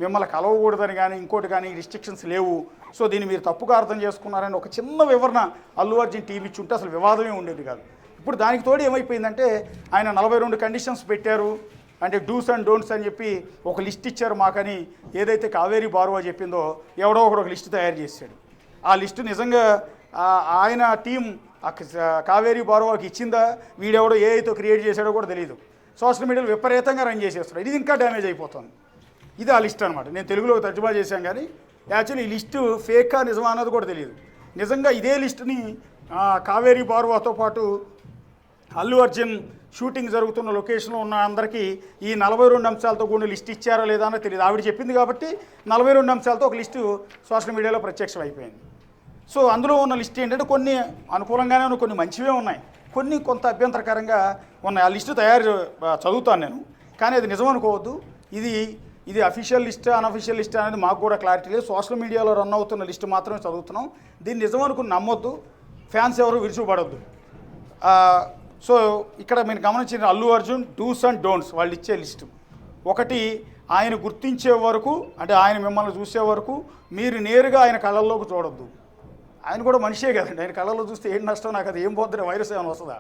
మిమ్మల్ని కలవకూడదని కానీ ఇంకోటి కానీ రిస్ట్రిక్షన్స్ లేవు. సో దీన్ని మీరు తప్పుగా అర్థం చేసుకున్నారని ఒక చిన్న వివరణ అల్లు అర్జున్ టీవీ ఇచ్చి ఉంటే అసలు వివాదమే ఉండేది కాదు. ఇప్పుడు దానికి తోడు ఏమైపోయిందంటే ఆయన 42 కండిషన్స్ పెట్టారు, అంటే డూస్ అండ్ డోంట్స్ అని చెప్పి ఒక లిస్ట్ ఇచ్చారు మాకని. ఏదైతే కావేరీ బారువా చెప్పిందో ఎవడో ఒకడు ఒక లిస్ట్ తయారు చేశాడు. ఆ లిస్టు నిజంగా ఆయన టీం కావేరీ బారువాకి ఇచ్చిందా, వీడెవడో ఏ అయితే క్రియేట్ చేశాడో కూడా తెలియదు. సోషల్ మీడియాలో విపరీతంగా రన్ చేసేస్తున్నాడు. ఇది ఇంకా డ్యామేజ్ అయిపోతుంది. ఇది ఆ లిస్ట్ అనమాట. నేను తెలుగులో తర్జుమా చేశాను కానీ యాక్చువల్లీ ఈ లిస్టు ఫేకా నిజమా అన్నది కూడా తెలియదు. నిజంగా ఇదే లిస్టుని కావేరీ బారువాతో పాటు అల్లు అర్జున్ షూటింగ్ జరుగుతున్న లొకేషన్లో ఉన్న అందరికీ ఈ 42 అంశాలతో కూడిన లిస్ట్ ఇచ్చారా లేదా అన్నది తెలియదు. ఆవిడ చెప్పింది కాబట్టి 42 అంశాలతో ఒక లిస్టు సోషల్ మీడియాలో ప్రత్యక్షం అయిపోయింది. సో అందులో ఉన్న లిస్ట్ ఏంటంటే కొన్ని అనుకూలంగానే ఉన్నాయి, కొన్ని మంచివే ఉన్నాయి, కొన్ని కొంత అభ్యంతరకరంగా ఉన్నాయి. ఆ లిస్టు చదువుతాను నేను, కానీ అది నిజం అనుకోవద్దు. ఇది అఫీషియల్ లిస్ట్ అన్అఫీషియల్ లిస్ట్ అనేది మాకు కూడా క్లారిటీ లేదు. సోషల్ మీడియాలో రన్ అవుతున్న లిస్ట్ మాత్రమే చదువుతున్నాం. దీన్ని నిజం అనుకుని నమ్మొద్దు, ఫ్యాన్స్ ఎవరు విరుచుపడొద్దు. సో ఇక్కడ మీరు గమనించిన Allu Arjun dos and don'ts వాళ్ళు ఇచ్చే లిస్టు. ఒకటి, ఆయన గుర్తించే వరకు, అంటే ఆయన మిమ్మల్ని చూసే వరకు మీరు నేరుగా ఆయన కళ్ళల్లోకి చూడొద్దు. ఆయన కూడా మనిషే కదండి, ఆయన కళ్ళల్లో చూస్తే ఏం నష్టం, నాకు అది ఏం పోతుంది, వైరస్ ఏమైనా వస్తుందా,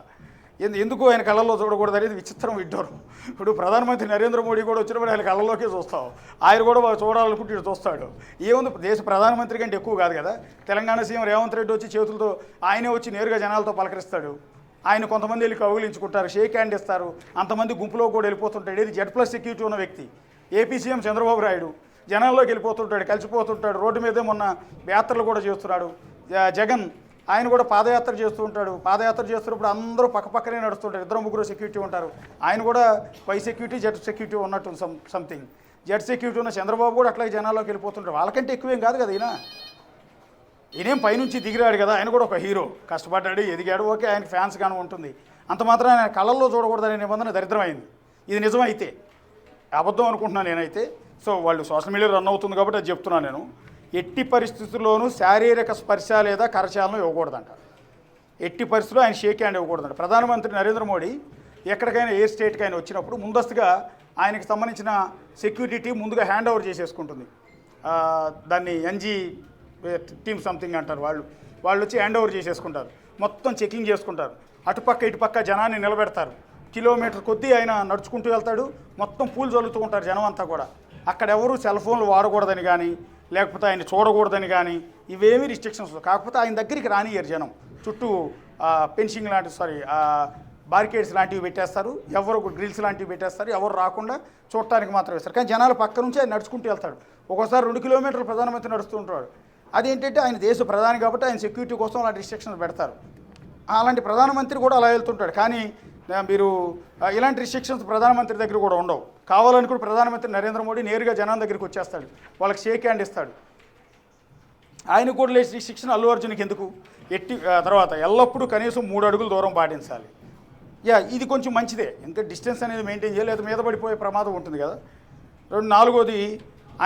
ఎందుకు ఆయన కళ్ళల్లో చూడకూడదు అనేది విచిత్రం విడ్డోరు. ఇప్పుడు ప్రధానమంత్రి నరేంద్ర మోడీ కూడా వచ్చినప్పుడు ఆయన కళ్ళల్లోకే చూస్తాం, ఆయన కూడా చూడాలనుకుంటే ఇటు చూస్తాడు. ఏముంది, దేశ ప్రధానమంత్రి కంటే ఎక్కువ కాదు కదా. తెలంగాణ సీఎం రేవంత్ రెడ్డి వచ్చి చేతులతో ఆయనే వచ్చి నేరుగా జనాలతో పలకరిస్తాడు. ఆయన కొంతమంది వెళ్ళి కౌగిలించుకుంటారు, షేక్ హ్యాండ్ ఇస్తారు, అంతమంది గుంపులో కూడా వెళ్ళిపోతుంటాడు. ఇది Z+ సెక్యూరిటీ ఉన్న వ్యక్తి. ఏపీ సీఎం చంద్రబాబు నాయుడు జనాల్లోకి వెళ్ళిపోతుంటాడు, కలిసిపోతుంటాడు, రోడ్డు మీదే మొన్న యాత్రలు కూడా చేస్తున్నాడు. జగన్ ఆయన కూడా పాదయాత్ర చేస్తూ ఉంటాడు. పాదయాత్ర చేస్తున్నప్పుడు అందరూ పక్కపక్కనే నడుస్తుంటారు, 2-3 సెక్యూరిటీ ఉంటారు. ఆయన కూడా పై సెక్యూరిటీ Z సెక్యూరిటీ ఉన్నట్టు సంథింగ్. Z సెక్యూరిటీ ఉన్న చంద్రబాబు కూడా అట్లాగే జనాల్లోకి వెళ్ళిపోతుంటారు. వాళ్ళకంటే ఎక్కువేం కాదు కదా ఈయనేం పైనుంచి దిగిరాడు కదా, ఆయన కూడా ఒక హీరో, కష్టపడ్డాడు, ఎదిగాడు, ఓకే, ఆయనకి ఫ్యాన్స్ గాను ఉంటుంది. అంత మాత్రం ఆయన కళ్ళల్లో చూడకూడదనే నిబంధన దరిద్రమైంది. ఇది నిజమైతే, అబద్ధం అనుకుంటున్నాను నేనైతే. సో వాళ్ళు సోషల్ మీడియా రన్ అవుతుంది కాబట్టి అది చెప్తున్నాను నేను. ఎట్టి పరిస్థితుల్లోనూ శారీరక స్పర్శ లేదా కరచాలనం ఇవ్వకూడదంట. ఎట్టి పరిస్థితుల్లో ఆయన షేక్ హ్యాండ్ ఇవ్వకూడదంట. ప్రధానమంత్రి నరేంద్ర మోడీ ఎక్కడికైనా ఏ స్టేట్కి ఆయన వచ్చినప్పుడు ముందస్తుగా ఆయనకి సంబంధించిన సెక్యూరిటీ టీం ముందుగా హ్యాండ్ ఓవర్ చేసేసుకుంటుంది. దాన్ని NG టీమ్ సంథింగ్ అంటారు. వాళ్ళు వచ్చి హ్యాండ్ ఓవర్ చేసేసుకుంటారు, మొత్తం చెకింగ్ చేసుకుంటారు. అటుపక్క ఇటుపక్క జనాన్ని నిలబెడతారు. కిలోమీటర్ కొద్దీ ఆయన నడుచుకుంటూ వెళ్తాడు, మొత్తం పూలు చల్లుతూ ఉంటారు జనం అంతా కూడా. అక్కడ ఎవరు సెల్ ఫోన్లు వాడకూడదని కానీ, లేకపోతే ఆయన చూడకూడదని కానీ ఇవేమీ రిస్ట్రిక్షన్స్. కాకపోతే ఆయన దగ్గరికి రానియ్యారు జనం. చుట్టూ ఫెన్సింగ్ బారికేడ్స్ లాంటివి పెట్టేస్తారు, ఎవరు గ్రిల్స్ లాంటివి పెట్టేస్తారు, ఎవరు రాకుండా చూడటానికి మాత్రం వేస్తారు. కానీ జనాల పక్క నుంచి ఆయన నడుచుకుంటూ వెళ్తాడు. ఒక్కోసారి 2 కిలోమీటర్లు ప్రధానమంత్రి నడుస్తూ ఉంటాడు. అదేంటంటే ఆయన దేశ ప్రధాని కాబట్టి ఆయన సెక్యూరిటీ కోసం అలాంటి రిస్ట్రిక్షన్స్ పెడతారు. అలాంటి ప్రధానమంత్రి కూడా అలా వెళ్తుంటాడు. కానీ మీరు ఇలాంటి రిస్ట్రిక్షన్స్ ప్రధానమంత్రి దగ్గర కూడా ఉండవు. కావాలని కూడా ప్రధానమంత్రి నరేంద్ర మోడీ నేరుగా జనం దగ్గరికి వచ్చేస్తాడు, వాళ్ళకి షేక్ హ్యాండ్ ఇస్తాడు. ఆయన కూడా లేచి రిస్ట్రిక్షన్ అల్లు అర్జున్కి ఎందుకు? తర్వాత ఎల్లప్పుడూ కనీసం 3 అడుగులు దూరం పాటించాలి. ఇది కొంచెం మంచిదే, ఇంకా డిస్టెన్స్ అనేది మెయింటైన్ చేయాలి, లేదా మీద పడిపోయే ప్రమాదం ఉంటుంది కదా. 4వది,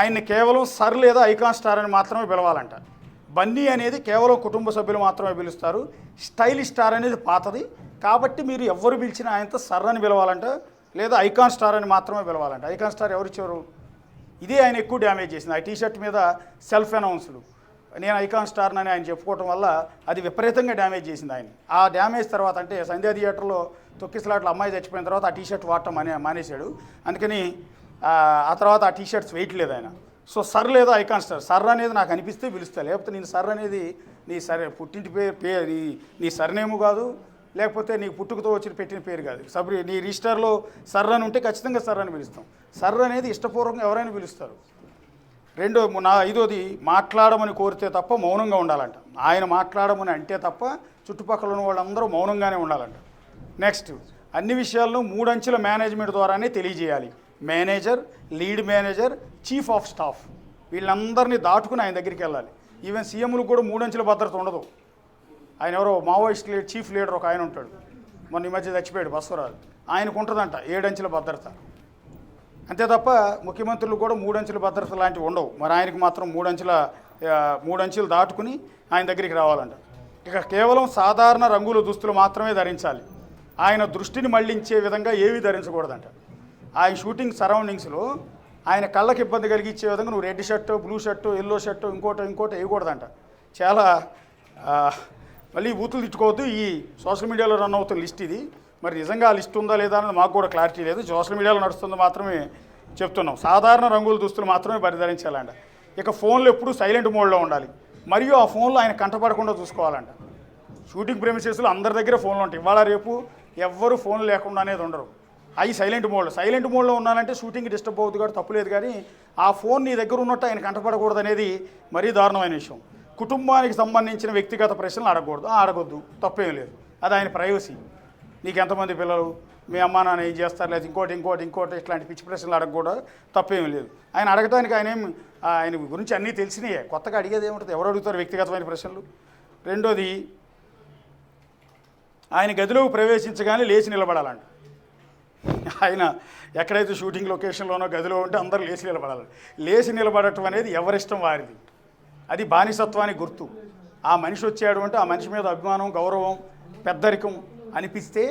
ఆయన్ని కేవలం సర్ లేదా ఐకాన్ స్టార్ అని మాత్రమే పిలవాలంట. బన్నీ అనేది కేవలం కుటుంబ సభ్యులు మాత్రమే పిలుస్తారు. స్టైలిష్ స్టార్ అనేది పాతది కాబట్టి మీరు ఎవరు పిలిచినా ఆయనతో సర్ అని పిలవాలంట, లేదా ఐకాన్ స్టార్ అని మాత్రమే పిలవాలంట. ఐకాన్ స్టార్ ఎవరు ఇచ్చారు? ఇదే ఆయన ఎక్కువ డ్యామేజ్ చేసింది. ఆ టీషర్ట్ మీద సెల్ఫ్ అనౌన్స్డ్ నేను ఐకాన్ స్టార్ అని ఆయన చెప్పుకోవటం వల్ల అది విపరీతంగా డ్యామేజ్ చేసింది ఆయన. ఆ డ్యామేజ్ తర్వాత, అంటే సంధ్యా థియేటర్లో తొక్కిసలాట్లో అమ్మాయి చచ్చిపోయిన తర్వాత ఆ టీషర్ట్ వాడటం మానేశాడు. అందుకని ఆ తర్వాత ఆ టీషర్ట్స్ వేయట్లేదు ఆయన. సో సర్ లేదా ఐకాన్ స్టార్, సర్ అనేది నాకు అనిపిస్తే పిలుస్తా, లేకపోతే నేను సర్ అనేది నీ పుట్టింటి పేరు నీ సర్నేము కాదు, లేకపోతే నీ పుట్టుకతో వచ్చి పెట్టిన పేరు కాదు. నీ రిజిస్టర్లో సర్ అని ఉంటే ఖచ్చితంగా సర్ అని పిలుస్తాం. సర్ అనేది ఇష్టపూర్వకంగా ఎవరైనా పిలుస్తారు. 5వది, మాట్లాడమని కోరితే తప్ప మౌనంగా ఉండాలంట. ఆయన మాట్లాడమని అంటే తప్ప చుట్టుపక్కల ఉన్న వాళ్ళందరూ మౌనంగానే ఉండాలంట. నెక్స్ట్, అన్ని విషయాలను 3 అంచెల మేనేజ్మెంట్ ద్వారానే తెలియజేయాలి. Manager, lead manager, chief of staff వీళ్ళందరినీ దాటుకుని ఆయన దగ్గరికి వెళ్ళాలి. ఈవెన్ సీఎంలకు కూడా 3 అంచెల భద్రత ఉండదు. ఆయన ఎవరో మావోయిస్ట్ చీఫ్ లీడర్ ఒక ఆయన ఉంటాడు, మొన్న ఈ మధ్య చచ్చిపోయాడు బస్వరాజు, ఆయనకు ఉంటుందంట 7 అంచెల భద్రత. అంతే తప్ప ముఖ్యమంత్రులు కూడా 3 అంచెల భద్రత లాంటివి ఉండవు. మరి ఆయనకి మాత్రం 3 అంచెలు దాటుకుని ఆయన దగ్గరికి రావాలంట. ఇక కేవలం సాధారణ రంగుల దుస్తులు మాత్రమే ధరించాలి. ఆయన దృష్టిని మళ్లించే విధంగా ఏవీ ధరించకూడదంట. ఆయన షూటింగ్ సరౌండింగ్స్లో ఆయన కళ్ళకి ఇబ్బంది కలిగించే విధంగా నువ్వు red shirt, blue shirt, yellow shirt, ఇంకోటి వేయకూడదంట. చాలా మళ్ళీ బూతులు తిట్టుకోవద్దు. ఈ సోషల్ మీడియాలో రన్ అవుతున్న లిస్ట్ ఇది. మరి నిజంగా ఆ లిస్ట్ ఉందా లేదా అన్నది మాకు కూడా క్లారిటీ లేదు. సోషల్ మీడియాలో నడుస్తుందో మాత్రమే చెప్తున్నాం. సాధారణ రంగుల దుస్తులు మాత్రమే పరిధరించాలంట. ఇక ఫోన్లు ఎప్పుడూ సైలెంట్ మోడ్లో ఉండాలి. మరియు ఆ ఫోన్లో ఆయన కంటపడకుండా చూసుకోవాలంట. షూటింగ్ ప్రెమిసెస్లో అందరి దగ్గర ఫోన్లు ఉంటాయి. ఇవాళ రేపు ఎవ్వరు ఫోన్ లేకుండా అనేది ఉండరు. అవి సైలెంట్ మోడ్లో ఉన్నానంటే షూటింగ్ డిస్టర్బ్ అవుతుంది కాబట్టి తప్పులేదు. కానీ ఆ ఫోన్ నీ దగ్గర ఉన్నట్టు ఆయన కంటపడకూడదు అనేది మరీ దారుణమైన విషయం. కుటుంబానికి సంబంధించిన వ్యక్తిగత ప్రశ్నలు అడగొద్దు, తప్పేం లేదు. అది ఆయన ప్రైవసీ. నీకు ఎంతమంది పిల్లలు, మీ అమ్మా నాన్న ఏం చేస్తారు, లేదా ఇంకోటి ఇట్లాంటి పిచ్చి ప్రశ్నలు అడగకూడదు, తప్పేమీ లేదు. ఆయన అడగడానికి ఆయన గురించి అన్నీ తెలిసినాయే, కొత్తగా అడిగేది ఏముంటుంది? ఎవరు అడుగుతారు వ్యక్తిగతమైన ప్రశ్నలు? రెండోది, ఆయన గదిలోకి ప్రవేశించగానే లేచి నిలబడాలంట. ఆయన ఎక్కడైతే షూటింగ్ లొకేషన్లోనో గదిలో ఉంటే అందరూ లేచి నిలబడాలి. లేచి నిలబడటం అనేది ఎవరిష్టం వారిది. అది బానిసత్వానికి గుర్తు. ఆ మనిషి వచ్చాడు అంటే ఆ మనిషి మీద అభిమానం, గౌరవం, పెద్దరికం అనిపిస్తే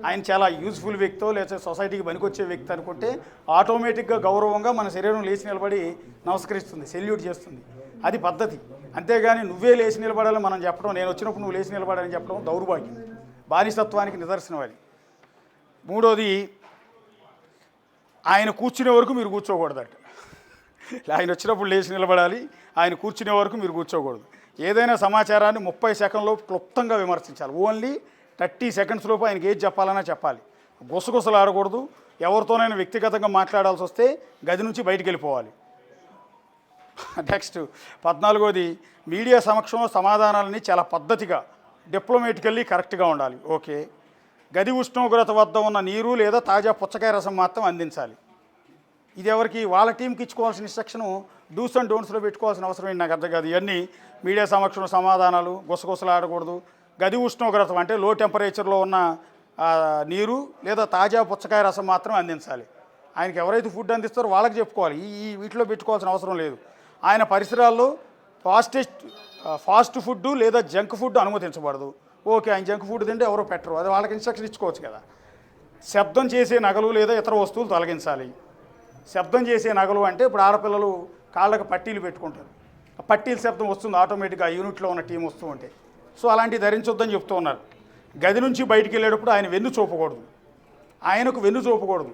ఆయన చాలా యూజ్ఫుల్ వ్యక్తో లేదా సొసైటీకి పనికొచ్చే వ్యక్తి అనుకుంటే ఆటోమేటిక్గా గౌరవంగా మన శరీరం లేచి నిలబడి నమస్కరిస్తుంది, సెల్యూట్ చేస్తుంది. అది పద్ధతి. అంతేగాని నువ్వే లేచి నిలబడాలని మనం చెప్పడం, నేను వచ్చినప్పుడు నువ్వు లేచి నిలబడాలని చెప్పడం దౌర్భాగ్యం, బానిసత్వానికి నిదర్శనం అది. మూడోది, ఆయన కూర్చునే వరకు మీరు కూర్చోకూడదట. ఆయన వచ్చినప్పుడు లేచి నిలబడాలి, ఆయన కూర్చునే వరకు మీరు కూర్చోకూడదు. ఏదైనా సమాచారాన్ని 30 సెకండ్లోపు క్లుప్తంగా విమర్శించాలి. ఓన్లీ 30 సెకండ్స్ లోపు ఆయనకి ఏది చెప్పాలన్నా చెప్పాలి. గుసగుసలు ఆడకూడదు. ఎవరితోనైనా వ్యక్తిగతంగా మాట్లాడాల్సి వస్తే గది నుంచి బయటికి వెళ్ళిపోవాలి. నెక్స్ట్ 14వది, మీడియా సమక్షంలో సమాధానాలని చాలా పద్ధతిగా, డిప్లొమేటికల్లీ కరెక్ట్గా ఉండాలి. ఓకే. గది ఉష్ణోగ్రత వద్ద ఉన్న నీరు లేదా తాజా పుచ్చకాయ రసం మాత్రం అందించాలి. ఇది ఎవరికి? వాళ్ళ టీంకి ఇచ్చుకోవాల్సిన ఇన్స్ట్రక్షను డూస్ అండ్ డోంట్స్లో పెట్టుకోవాల్సిన అవసరం ఏంటి? నాకు అర్థం కాదు. ఇవన్నీ మీడియా సమక్షంలో సమాధానాలు, గుసగుసలు ఆడకూడదు. గది ఉష్ణోగ్రత అంటే లో టెంపరేచర్లో ఉన్న నీరు లేదా తాజా పుచ్చకాయ రసం మాత్రం అందించాలి. ఆయనకి ఎవరైతే ఫుడ్ అందిస్తారో వాళ్ళకి చెప్పుకోవాలి. వీటిలో పెట్టుకోవాల్సిన అవసరం లేదు. ఆయన పరిసరాల్లో ఫాస్ట్ ఫుడ్ లేదా జంక్ ఫుడ్ అనుమతించబడదు. ఓకే, ఆయన జంక్ ఫుడ్ తింటే ఎవరో పెట్టరు, అది వాళ్ళకి ఇన్స్ట్రక్షన్ ఇచ్చుకోవచ్చు కదా. శబ్దం చేసే నగలు లేదా ఇతర వస్తువులు తొలగించాలి. శబ్దం చేసే నగలు అంటే ఇప్పుడు ఆడపిల్లలు కాళ్ళకు పట్టీలు పెట్టుకుంటారు. ఆ పట్టీల శబ్దం వస్తుంది ఆటోమేటిక్గా ఆ యూనిట్లో ఉన్న టీం వస్తూ ఉంటే. సో అలాంటివి ధరించొద్దని చెప్తూ ఉన్నారు. గది నుంచి బయటికి వెళ్ళేటప్పుడు ఆయన వెన్ను చూపకూడదు. ఆయనకు వెన్ను చూపకూడదు.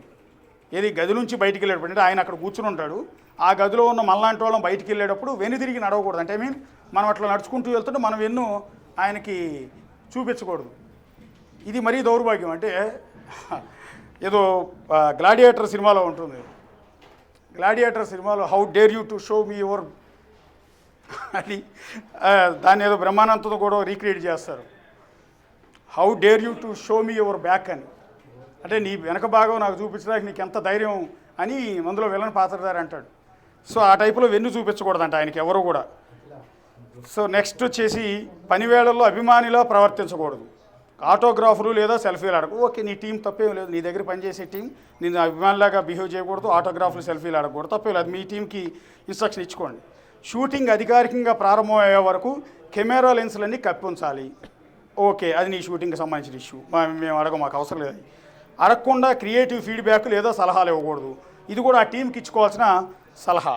ఏది గది నుంచి బయటికి వెళ్ళేటప్పుడు అంటే ఆయన అక్కడ కూర్చుని ఉంటాడు. ఆ గదిలో ఉన్న మనలాంటి వాళ్ళం బయటికి వెళ్ళేటప్పుడు వెన్ను తిరిగి నడవకూడదు. అంటే మనం అట్లా నడుచుకుంటూ వెళ్తుంటే మన వెన్ను ఆయనకి చూపించకూడదు. ఇది మరీ దౌర్భాగ్యం. అంటే ఏదో గ్లాడియేటర్ సినిమాలో ఉంటుంది. గ్లాడియేటర్ సినిమాలో how dare you to show me your అది దాన్ని ఏదో బ్రహ్మానందంతో కూడా రీక్రియేట్ చేస్తారు. How dare you to show me your back అని. అంటే నీ వెనక భాగం నాకు చూపించడానికి నీకు ఎంత ధైర్యం అని మందులో విలన్ పాత్రధారి అంటాడు. సో ఆ టైపులో వెన్ను చూపించకూడదంట ఆయనకి ఎవరు కూడా. సో నెక్స్ట్ వచ్చేసి పనివేళల్లో అభిమానిలా ప్రవర్తించకూడదు. ఆటోగ్రాఫ్లు లేదా సెల్ఫీలు ఆడకూడదు. ఓకే, నీ టీం తప్పేం లేదు. నీ దగ్గర పనిచేసే టీం నేను అభిమానిలాగా బిహేవ్ చేయకూడదు. ఆటోగ్రాఫ్లు సెల్ఫీలు ఆడకూడదు, తప్పేం లేదు. మీ టీంకి ఇన్స్ట్రక్షన్ ఇచ్చుకోండి. షూటింగ్ అధికారికంగా ప్రారంభమయ్యే వరకు కెమెరా లెన్స్లన్నీ కప్పి ఉంచాలి. ఓకే, అది నీ షూటింగ్కి సంబంధించిన ఇష్యూ, మేము మాకు అవసరం లేదు. అడగకుండా క్రియేటివ్ ఫీడ్బ్యాక్ లేదా సలహాలు ఇవ్వకూడదు. ఇది కూడా ఆ టీంకి ఇచ్చుకోవాల్సిన సలహా.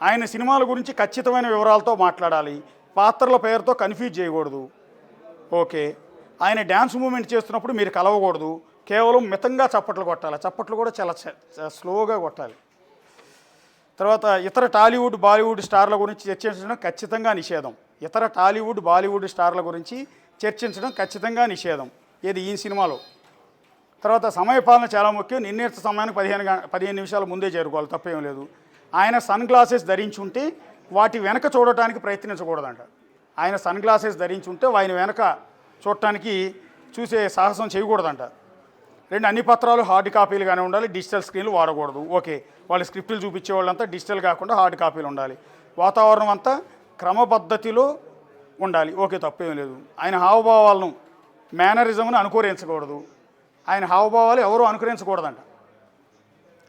ఆయన సినిమాల గురించి ఖచ్చితమైన వివరాలతో మాట్లాడాలి. పాత్రల పేరుతో కన్ఫ్యూజ్ చేయకూడదు. ఓకే. ఆయన డ్యాన్స్ మూమెంట్ చేస్తున్నప్పుడు మీరు కలవకూడదు. కేవలం మితంగా చప్పట్లు కొట్టాలి. చప్పట్లు కూడా చాలా స్లోగా కొట్టాలి. తర్వాత ఇతర టాలీవుడ్, బాలీవుడ్ స్టార్ల గురించి చర్చించడం ఖచ్చితంగా నిషేధం. ఇతర టాలీవుడ్, బాలీవుడ్ స్టార్ల గురించి చర్చించడం ఖచ్చితంగా నిషేధం. ఏది ఈ సినిమాలో. తర్వాత సమయపాలన చాలా ముఖ్యం. నిర్ణీత సమయానికి 15 నిమిషాల ముందే చేరుకోవాలి, తప్పేం లేదు. ఆయన సన్ గ్లాసెస్ ధరించి ఉంటే వాటి వెనక చూడటానికి ప్రయత్నించకూడదంట. ఆయన సన్ గ్లాసెస్ ధరించి ఉంటే ఆయన వెనక చూడటానికి చూసే సాహసం చేయకూడదంట. అన్ని పత్రాలు హార్డ్ కాపీలుగానే ఉండాలి. డిజిటల్ స్క్రీన్లు వాడకూడదు. ఓకే, వాళ్ళు స్క్రిప్టులు చూపించే వాళ్ళంతా డిజిటల్ కాకుండా హార్డ్ కాపీలు ఉండాలి. వాతావరణం అంతా క్రమపద్ధతిలో ఉండాలి. ఓకే, తప్పేం లేదు. ఆయన హావభావాలను, మేనరిజంను అనుకరించకూడదు. ఆయన హావభావాలు ఎవరూ అనుకరించకూడదంట.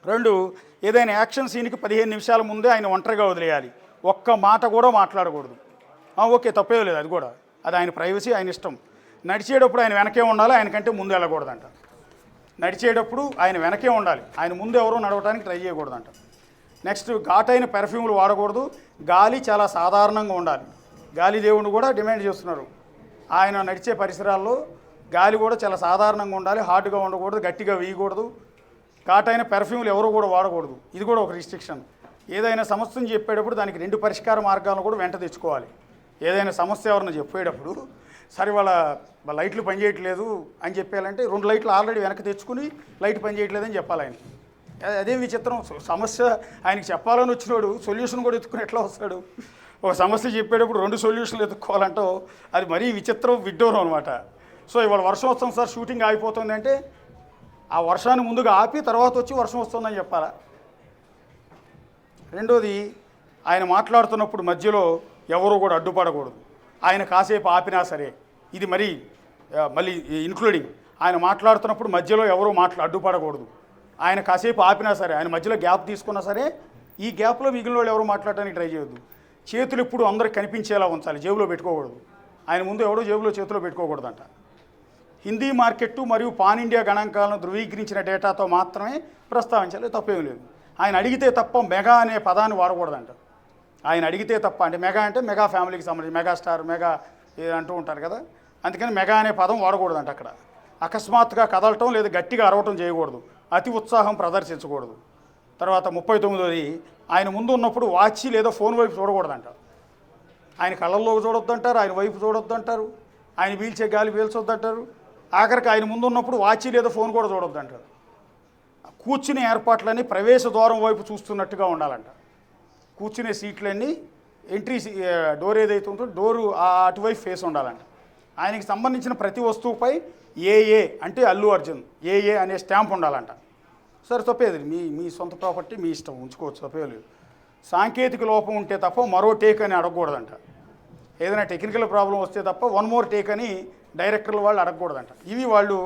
రెండు, ఏదైనా యాక్షన్ సీన్కి 15 నిమిషాల ముందే ఆయన ఒంటరిగా వదిలేయాలి, ఒక్క మాట కూడా మాట్లాడకూడదు. ఓకే, తప్పే లేదు, అది కూడా అది ఆయన ప్రైవసీ, ఆయన ఇష్టం. నడిచేటప్పుడు ఆయన వెనకే ఉండాలి, ఆయనకంటే ముందు వెళ్ళకూడదంట. నడిచేటప్పుడు ఆయన వెనకే ఉండాలి, ఆయన ముందు ఎవరో నడవడానికి ట్రై చేయకూడదంట. నెక్స్ట్, ఘాటైన పెర్ఫ్యూమ్లు వాడకూడదు, గాలి చాలా సాధారణంగా ఉండాలి. గాలి దేవుడు కూడా డిమాండ్ చేస్తున్నారు, ఆయన నడిచే పరిసరాల్లో గాలి కూడా చాలా సాధారణంగా ఉండాలి, హాట్గా ఉండకూడదు, గట్టిగా వేయకూడదు. ఘాటైన పెర్ఫ్యూమ్లు ఎవరు కూడా వాడకూడదు, ఇది కూడా ఒక రిస్ట్రిక్షన్. ఏదైనా సమస్యను చెప్పేటప్పుడు దానికి 2 పరిష్కార మార్గాలను కూడా వెంట తెచ్చుకోవాలి. ఏదైనా సమస్య ఎవరైనా చెప్పేటప్పుడు సరే వాళ్ళ లైట్లు పనిచేయట్లేదు అని చెప్పాలంటే 2 లైట్లు ఆల్రెడీ వెనక్కి తెచ్చుకుని లైట్ పనిచేయట్లేదని చెప్పాలి ఆయన. అదే విచిత్రం, సమస్య ఆయనకి చెప్పాలని వచ్చినోడు సొల్యూషన్ కూడా ఎత్తుకుని ఎట్లా వస్తాడు? ఒక సమస్య చెప్పేటప్పుడు 2 సొల్యూషన్లు ఎత్తుక్కోవాలంటో అది మరీ విచిత్రం, విడ్డూరం అనమాట. సో ఇవాళ వర్షం వస్తుంది సార్, షూటింగ్ ఆగిపోతుంది అంటే ఆ వర్షాన్ని ముందుగా ఆపి తర్వాత వచ్చి వర్షం వస్తుందని చెప్పాలా? రెండోది, ఆయన మాట్లాడుతున్నప్పుడు మధ్యలో ఎవరు కూడా అడ్డుపడకూడదు, ఆయన కాసేపు ఆపినా సరే. ఇది మళ్ళీ ఇన్క్లూడింగ్ ఆయన మాట్లాడుతున్నప్పుడు మధ్యలో ఎవరు అడ్డుపడకూడదు, ఆయన కాసేపు ఆపినా సరే, ఆయన మధ్యలో గ్యాప్ తీసుకున్నా సరే, ఈ గ్యాప్లో మిగిలిన వాళ్ళు ఎవరు మాట్లాడడానికి ట్రై చేయొద్దు. చేతులు ఎప్పుడు అందరికి కనిపించేలా ఉంచాలి, జేబులో పెట్టుకోకూడదు. ఆయన ముందు ఎవడో జేబులో చేతిలో పెట్టుకోకూడదంట. హిందీ మార్కెట్టు మరియు పాన్ ఇండియా గణాంకాలను ధృవీకరించిన డేటాతో మాత్రమే ప్రస్తావించాలి, తప్పేం లేదు. ఆయన అడిగితే తప్ప మెగా అనే పదాన్ని వాడకూడదంట. ఆయన అడిగితే తప్ప, అంటే మెగా అంటే మెగా ఫ్యామిలీకి సంబంధించి మెగాస్టార్, మెగా అంటూ ఉంటారు కదా, అందుకని మెగా అనే పదం వాడకూడదంట అక్కడ. అకస్మాత్తుగా కదలటం లేదా గట్టిగా అరవటం చేయకూడదు, అతి ఉత్సాహం ప్రదర్శించకూడదు. తర్వాత 39ది, ఆయన ముందు ఉన్నప్పుడు వాచి లేదా ఫోన్ వైపు చూడకూడదంట. ఆయన కళ్ళల్లో చూడొద్దంటారు, ఆయన వైపు చూడొద్దంటారు, ఆయన పీల్చే గాలి పీల్చొద్దంటారు. ఆఖరికి ఆయన ముందు ఉన్నప్పుడు వాచి లేదా ఫోన్ కూడా చూడొద్దంటారు. కూర్చునే ఏర్పాట్లన్నీ ప్రవేశ ద్వారం వైపు చూస్తున్నట్టుగా ఉండాలంట. కూర్చునే సీట్లన్నీ ఎంట్రీ డోర్ ఏదైతే ఉంటుందో డోరు అటువైపు ఫేస్ ఉండాలంట. ఆయనకి సంబంధించిన ప్రతి వస్తువుపై ఏఏ అంటే అల్లు అర్జున్, ఏఏ అనే స్టాంప్ ఉండాలంట. సరే, తప్పేది, మీ సొంత ప్రాపర్టీ, మీ ఇష్టం, ఉంచుకోవచ్చు, తప్పేలేదు. సాంకేతిక లోపం ఉంటే తప్ప మరో టేక్ అని అడగకూడదంట. ఏదైనా టెక్నికల్ ప్రాబ్లం వస్తే తప్ప 1 మోర్ టేక్ అని డైరెక్టర్ల వాళ్ళు అడగకూడదంట. ఇవి వాళ్ళు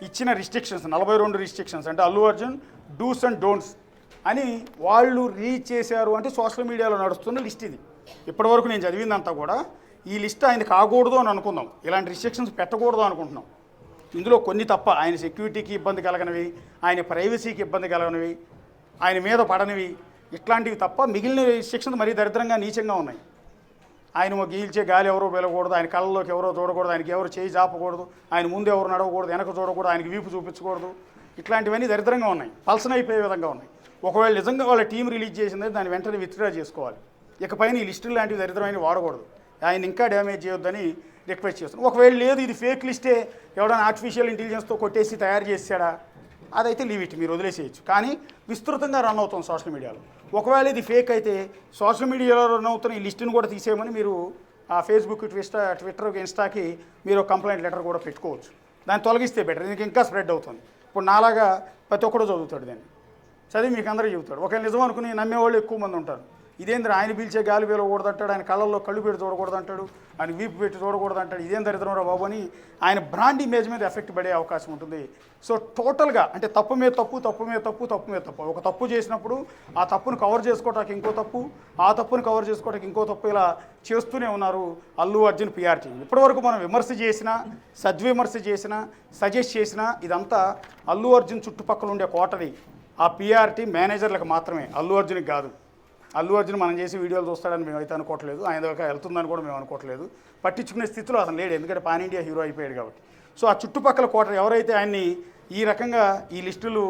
ఇచ్చిన రిస్ట్రిక్షన్స్, 42 రిస్ట్రిక్షన్స్. అంటే Allu Arjun dos and don'ts అని వాళ్ళు రీచ్ చేశారు. అంటే సోషల్ మీడియాలో నడుస్తున్న లిస్ట్ ఇది. ఇప్పటివరకు నేను చదివిందంతా కూడా ఈ లిస్ట్ ఆయన కాకూడదు అని అనుకుందాం, ఇలాంటి రిస్ట్రిక్షన్స్ పెట్టకూడదు అనుకుంటున్నాం. ఇందులో కొన్ని తప్ప, ఆయన సెక్యూరిటీకి ఇబ్బంది కలగనివి, ఆయన ప్రైవసీకి ఇబ్బంది కలగనివి, ఆయన మీద పడనివి, ఇట్లాంటివి తప్ప మిగిలిన రిస్ట్రిక్షన్స్ మరీ దరిద్రంగా నీచంగా ఉన్నాయి. ఆయన గీల్చే గాలి ఎవరో వెళ్ళకూడదు, ఆయన కళ్ళలోకి ఎవరో చూడకూడదు, ఆయనకి ఎవరు చేయి చాపకూడదు, ఆయన ముందు ఎవరు నడవకూడదు, వెనక చూడకూడదు, ఆయనకి వీపు చూపించకూడదు. ఇట్లాంటివన్నీ దరిద్రంగా ఉన్నాయి, పల్సన్ అయిపోయే విధంగా ఉన్నాయి. ఒకవేళ నిజంగా వాళ్ళ టీం రిలీజ్ చేసిందే దాన్ని వెంటనే విత్డ్రా చేసుకోవాలి. ఇకపైన ఈ లిస్టులు లాంటివి దరిద్రమైన వాడకూడదు, ఆయన ఇంకా డ్యామేజ్ చేయొద్దని రిక్వెస్ట్ చేస్తున్నాం. ఒకవేళ లేదు ఇది ఫేక్ లిస్టే, ఎవడైనా ఆర్టిఫిషియల్ ఇంటెలిజెన్స్తో కొట్టేసి తయారు చేసాడా, అదైతే లీవ్ ఇట్, మీరు వదిలేసేయచ్చు. కానీ విస్తృతంగా రన్ అవుతుంది సోషల్ మీడియాలో. ఒకవేళ ఇది ఫేక్ అయితే సోషల్ మీడియాలో రన్ అవుతున్న ఈ లిస్టును కూడా తీసేయమని మీరు ఆ ఫేస్బుక్, ట్విట్టర్, ఇన్స్టాకి మీరు కంప్లైంట్ లెటర్ కూడా పెట్టుకోవచ్చు. దాన్ని తొలగిస్తే బెటర్, ఎందుకు ఇంకా స్ప్రెడ్ అవుతుంది. ఇప్పుడు నాలాగా ప్రతి ఒక్కడో చదువుతాడు, దాన్ని చదివి మీకు అందరూ చెబుతాడు. ఒకవేళ నిజం అనుకుని నమ్మేవాళ్ళు ఎక్కువ మంది ఉంటారు. ఇదేంద్ర ఆయన పీల్చే గాలి పీలకూడదు అంటాడు, ఆయన కళ్ళల్లో కళ్ళు పెట్టి చూడకూడదు అంటాడు, ఆయన వీపు పెట్టి చూడకూడదు అంటాడు, ఇదేం దరిద్రంరా బాబు అని ఆయన బ్రాండ్ ఇమేజ్ మీద ఎఫెక్ట్ పడే అవకాశం ఉంటుంది. సో టోటల్గా అంటే తప్పు మీద తప్పు, తప్పు మీద తప్పు, తప్పు మీద తప్పు. ఒక తప్పు చేసినప్పుడు ఆ తప్పును కవర్ చేసుకోవటానికి ఇంకో తప్పు, ఆ తప్పును కవర్ చేసుకోవడానికి ఇంకో తప్పు, ఇలా చేస్తూనే ఉన్నారు అల్లు అర్జున్ పిఆర్ టీం. ఇప్పటివరకు మనం విమర్శ చేసినా, సద్విమర్శ చేసినా, సజెస్ట్ చేసినా ఇదంతా అల్లు అర్జున్ చుట్టుపక్కల ఉండే కోటరీ ఆ పిఆర్ టీం మేనేజర్లకు మాత్రమే, అల్లు అర్జున్కి కాదు. అల్లు అర్జున్ మనం చేసి వీడియోలు చూస్తాడని మేము అయితే అనుకోవట్లేదు, ఆయన దగ్గర వెళ్తుందని కూడా మేము అనుకోవట్లేదు. పట్టించుకునే స్థితిలో అసలు లేడు, ఎందుకంటే పాన్ ఇండియా హీరో అయిపోయాడు కాబట్టి. సో ఆ చుట్టుపక్కల కోటర్ ఎవరైతే ఆయన్ని ఈ రకంగా ఈ లిస్టులు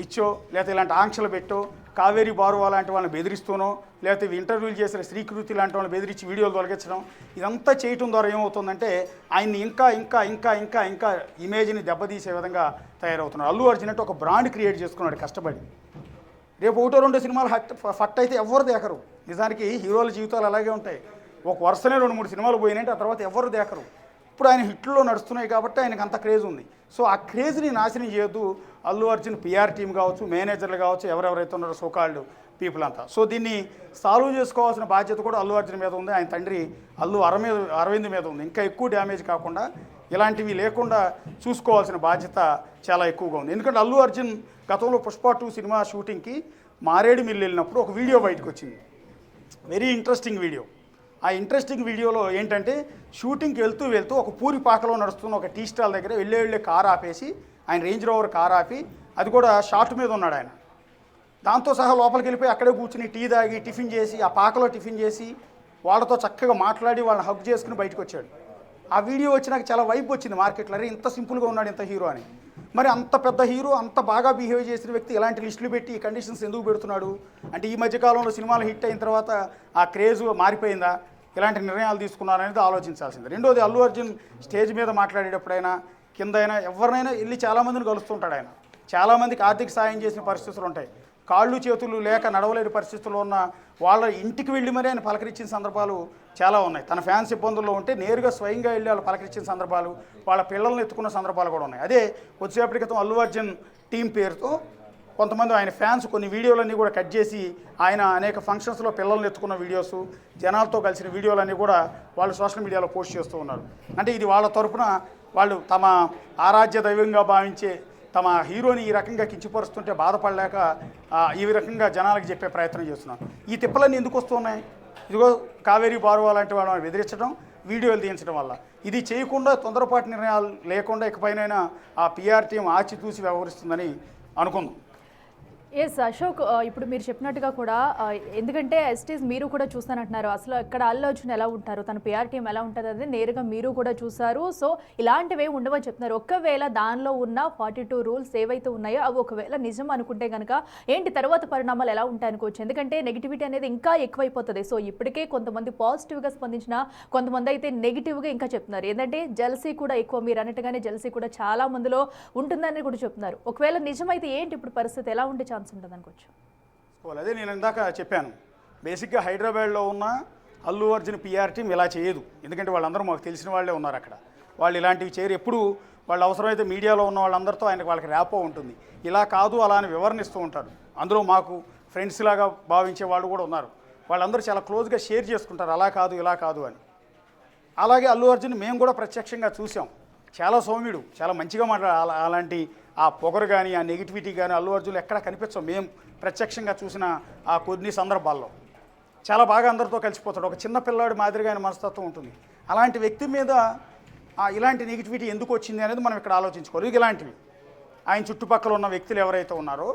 ఇచ్చో, లేకపోతే ఇలాంటి ఆంక్షలు పెట్టో, కావేరీ బారువా లాంటి వాళ్ళని బెదిరిస్తూనో, లేకపోతే ఇంటర్వ్యూలు చేసిన శ్రీకృతి లాంటి వాళ్ళని బెదిరించి వీడియోలు తొలగించడం, ఇదంతా చేయటం ద్వారా ఏమవుతుందంటే ఆయన్ని ఇంకా ఇంకా ఇంకా ఇంకా ఇంకా ఇమేజ్ని దెబ్బతీసే విధంగా తయారవుతున్నారు. అల్లు అర్జున్ అంటే ఒక బ్రాండ్ క్రియేట్ చేసుకున్నాడు కష్టపడి. రేపు 1-2 సినిమాలు ఫట్ అయితే ఎవరు దేకరు. నిజానికి హీరోల జీవితాలు అలాగే ఉంటాయి, ఒక వరుసనే 2-3 సినిమాలు పోయినాయంటే ఆ తర్వాత ఎవరు దేకరు. ఇప్పుడు ఆయన హిట్లో నడుస్తున్నాయి కాబట్టి ఆయనకు అంత క్రేజ్ ఉంది. సో ఆ క్రేజ్ని నాశనం చేయొద్దు అల్లు అర్జున్ పిఆర్ టీం కావచ్చు, మేనేజర్లు కావచ్చు, ఎవరెవరైతే ఉన్నారో సోకాల్డ్ పీపుల్ అంతా. సో దీన్ని సాల్వ్ చేసుకోవాల్సిన బాధ్యత కూడా అల్లు అర్జున్ మీద ఉంది, ఆయన తండ్రి అరవింద్ మీద ఉంది. ఇంకా ఎక్కువ డ్యామేజ్ కాకుండా ఇలాంటివి లేకుండా చూసుకోవాల్సిన బాధ్యత చాలా ఎక్కువగా ఉంది. ఎందుకంటే అల్లు అర్జున్ గతంలో పుష్ప 2 సినిమా షూటింగ్కి మారేడుమిల్లి వెళ్ళినప్పుడు ఒక వీడియో బయటకు వచ్చింది, వెరీ ఇంట్రెస్టింగ్ వీడియో. ఆ ఇంట్రెస్టింగ్ వీడియోలో ఏంటంటే షూటింగ్కి వెళ్తూ ఒక పూరి పాకలో నడుస్తున్న ఒక టీ స్టాల్ దగ్గర వెళ్ళే కారు ఆపేసి, ఆయన రేంజ్ రోవర్ కారు ఆపి, అది కూడా షార్ట్ మీద ఉన్నాడు ఆయన, దాంతో సహా లోపలికి వెళ్ళిపోయి అక్కడే కూర్చుని టీ తాగి టిఫిన్ చేసి, ఆ పాకలో టిఫిన్ చేసి వాళ్ళతో చక్కగా మాట్లాడి వాళ్ళని హగ్ చేసుకుని బయటకు వచ్చాడు. ఆ వీడియో వచ్చినాక చాలా వైపు వచ్చింది మార్కెట్లో, అరే ఇంత సింపుల్గా ఉన్నాడు ఇంత హీరో అని. మరి అంత పెద్ద హీరో, అంత బాగా బిహేవ్ చేసిన వ్యక్తి ఇలాంటి లిస్టులు పెట్టి ఈ కండిషన్స్ ఎందుకు పెడుతున్నాడు అంటే, ఈ మధ్యకాలంలో సినిమాలు హిట్ అయిన తర్వాత ఆ క్రేజ్ మారిపోయిందా, ఇలాంటి నిర్ణయాలు తీసుకున్నారనేది ఆలోచించాల్సింది. రెండోది, అల్లు అర్జున్ స్టేజ్ మీద మాట్లాడేటప్పుడైనా కిందైనా ఎవరినైనా వెళ్ళి చాలామందిని కలుస్తుంటాడు ఆయన. చాలామందికి ఆర్థిక సాయం చేసిన పరిస్థితులు ఉంటాయి, కాళ్ళు చేతులు లేక నడవలేని పరిస్థితుల్లో ఉన్న వాళ్ళ ఇంటికి వెళ్ళి మరీ ఆయన పలకరించిన సందర్భాలు చాలా ఉన్నాయి. తన ఫ్యాన్స్ ఇబ్బందుల్లో ఉంటే నేరుగా స్వయంగా వెళ్ళి వాళ్ళు పలకరించిన సందర్భాలు, వాళ్ళ పిల్లల్ని ఎత్తుకున్న సందర్భాలు కూడా ఉన్నాయి. అదే కొద్దిసేపటి క్రితం అల్లు అర్జున్ టీం పేరుతో కొంతమంది ఆయన ఫ్యాన్స్ కొన్ని వీడియోలన్నీ కూడా కట్ చేసి, ఆయన అనేక ఫంక్షన్స్లో పిల్లల్ని ఎత్తుకున్న వీడియోస్, జనాలతో కలిసిన వీడియోలన్నీ కూడా వాళ్ళు సోషల్ మీడియాలో పోస్ట్ చేస్తూ ఉన్నారు. అంటే ఇది వాళ్ళ తరపున వాళ్ళు తమ ఆరాధ్య దైవంగా భావించే తమ హీరోని ఈ రకంగా కించిపరుస్తుంటే బాధపడలేక ఈ రకంగా జనాలకు చెప్పే ప్రయత్నం చేస్తున్నారు. ఈ తిప్పలన్నీ ఎందుకు వస్తున్నాయి? ఇదిగో కావేరీ బారువా లాంటి వాళ్ళని బెదిరించడం, వీడియోలు తీయించడం వల్ల. ఇది చేయకుండా తొందరపాటు నిర్ణయాలు లేకుండా ఇకపైనైనా ఆ పిఆర్ టీం ఆచితూసి వ్యవహరిస్తుందని అనుకుందాం. ఎస్ అశోక్, ఇప్పుడు మీరు చెప్పినట్టుగా కూడా ఎందుకంటే ఎస్టీస్ మీరు కూడా చూస్తానంటున్నారు, అసలు ఇక్కడ అల్లు అర్జున్ ఎలా ఉంటారు, తన పిఆర్ టీం ఎలా ఉంటుంది అనేది నేరుగా మీరు కూడా చూసారు. సో ఇలాంటివే ఉండవని చెప్తున్నారు. ఒకవేళ దానిలో ఉన్న 42 రూల్స్ ఏవైతే ఉన్నాయో అవి ఒకవేళ నిజం అనుకుంటే కనుక ఏంటి తర్వాత పరిణామాలు ఎలా ఉంటాయి అనుకోవచ్చు? ఎందుకంటే నెగిటివిటీ అనేది ఇంకా ఎక్కువైపోతుంది. సో ఇప్పటికే కొంతమంది పాజిటివ్గా స్పందించిన, కొంతమంది అయితే నెగిటివ్గా ఇంకా చెప్తున్నారు. ఏంటంటే జెలసీ కూడా ఎక్కువ, మీరు అన్నట్టుగానే జెలసీ కూడా చాలా మందిలో ఉంటుందని కూడా చెప్తున్నారు. ఒకవేళ నిజమైతే ఏంటి ఇప్పుడు పరిస్థితి ఎలా ఉండే ఛాన్స్ ఉంటుంది అనుకోవచ్చు? అదే నేను ఇందాక చెప్పాను, బేసిక్గా హైదరాబాద్లో ఉన్న అల్లు అర్జున్ పిఆర్ టీం ఇలా చేయదు. ఎందుకంటే వాళ్ళందరూ మాకు తెలిసిన వాళ్ళే ఉన్నారు అక్కడ, వాళ్ళు ఇలాంటివి చేయరు. ఎప్పుడు వాళ్ళు అవసరమైతే మీడియాలో ఉన్న వాళ్ళందరితో వాళ్ళకి ర్యాపో ఉంటుంది. ఇలా కాదు అలా అని వివరణిస్తూ ఉంటారు. అందులో మాకు ఫ్రెండ్స్ లాగా భావించే వాళ్ళు కూడా ఉన్నారు. వాళ్ళందరూ చాలా క్లోజ్గా షేర్ చేసుకుంటారు, అలా కాదు ఇలా కాదు అని. అలాగే అల్లు అర్జున్ మేము కూడా ప్రత్యక్షంగా చూసాం, చాలా సౌమ్యుడు, చాలా మంచిగా అలాంటి ఆ పొగరు కానీ ఆ నెగిటివిటీ కానీ అల్లు అర్జున్ ఎక్కడ కనిపించం. మేము ప్రత్యక్షంగా చూసిన ఆ కొన్ని సందర్భాల్లో చాలా బాగా అందరితో కలిసిపోతాడు. ఒక చిన్న పిల్లాడి మాదిరిగా ఆయన మనస్తత్వం ఉంటుంది. అలాంటి వ్యక్తి మీద ఇలాంటి నెగిటివిటీ ఎందుకు వచ్చింది అనేది మనం ఇక్కడ ఆలోచించుకోవాలి. ఇలాంటివి ఆయన చుట్టుపక్కల ఉన్న వ్యక్తులు ఎవరైతే ఉన్నారో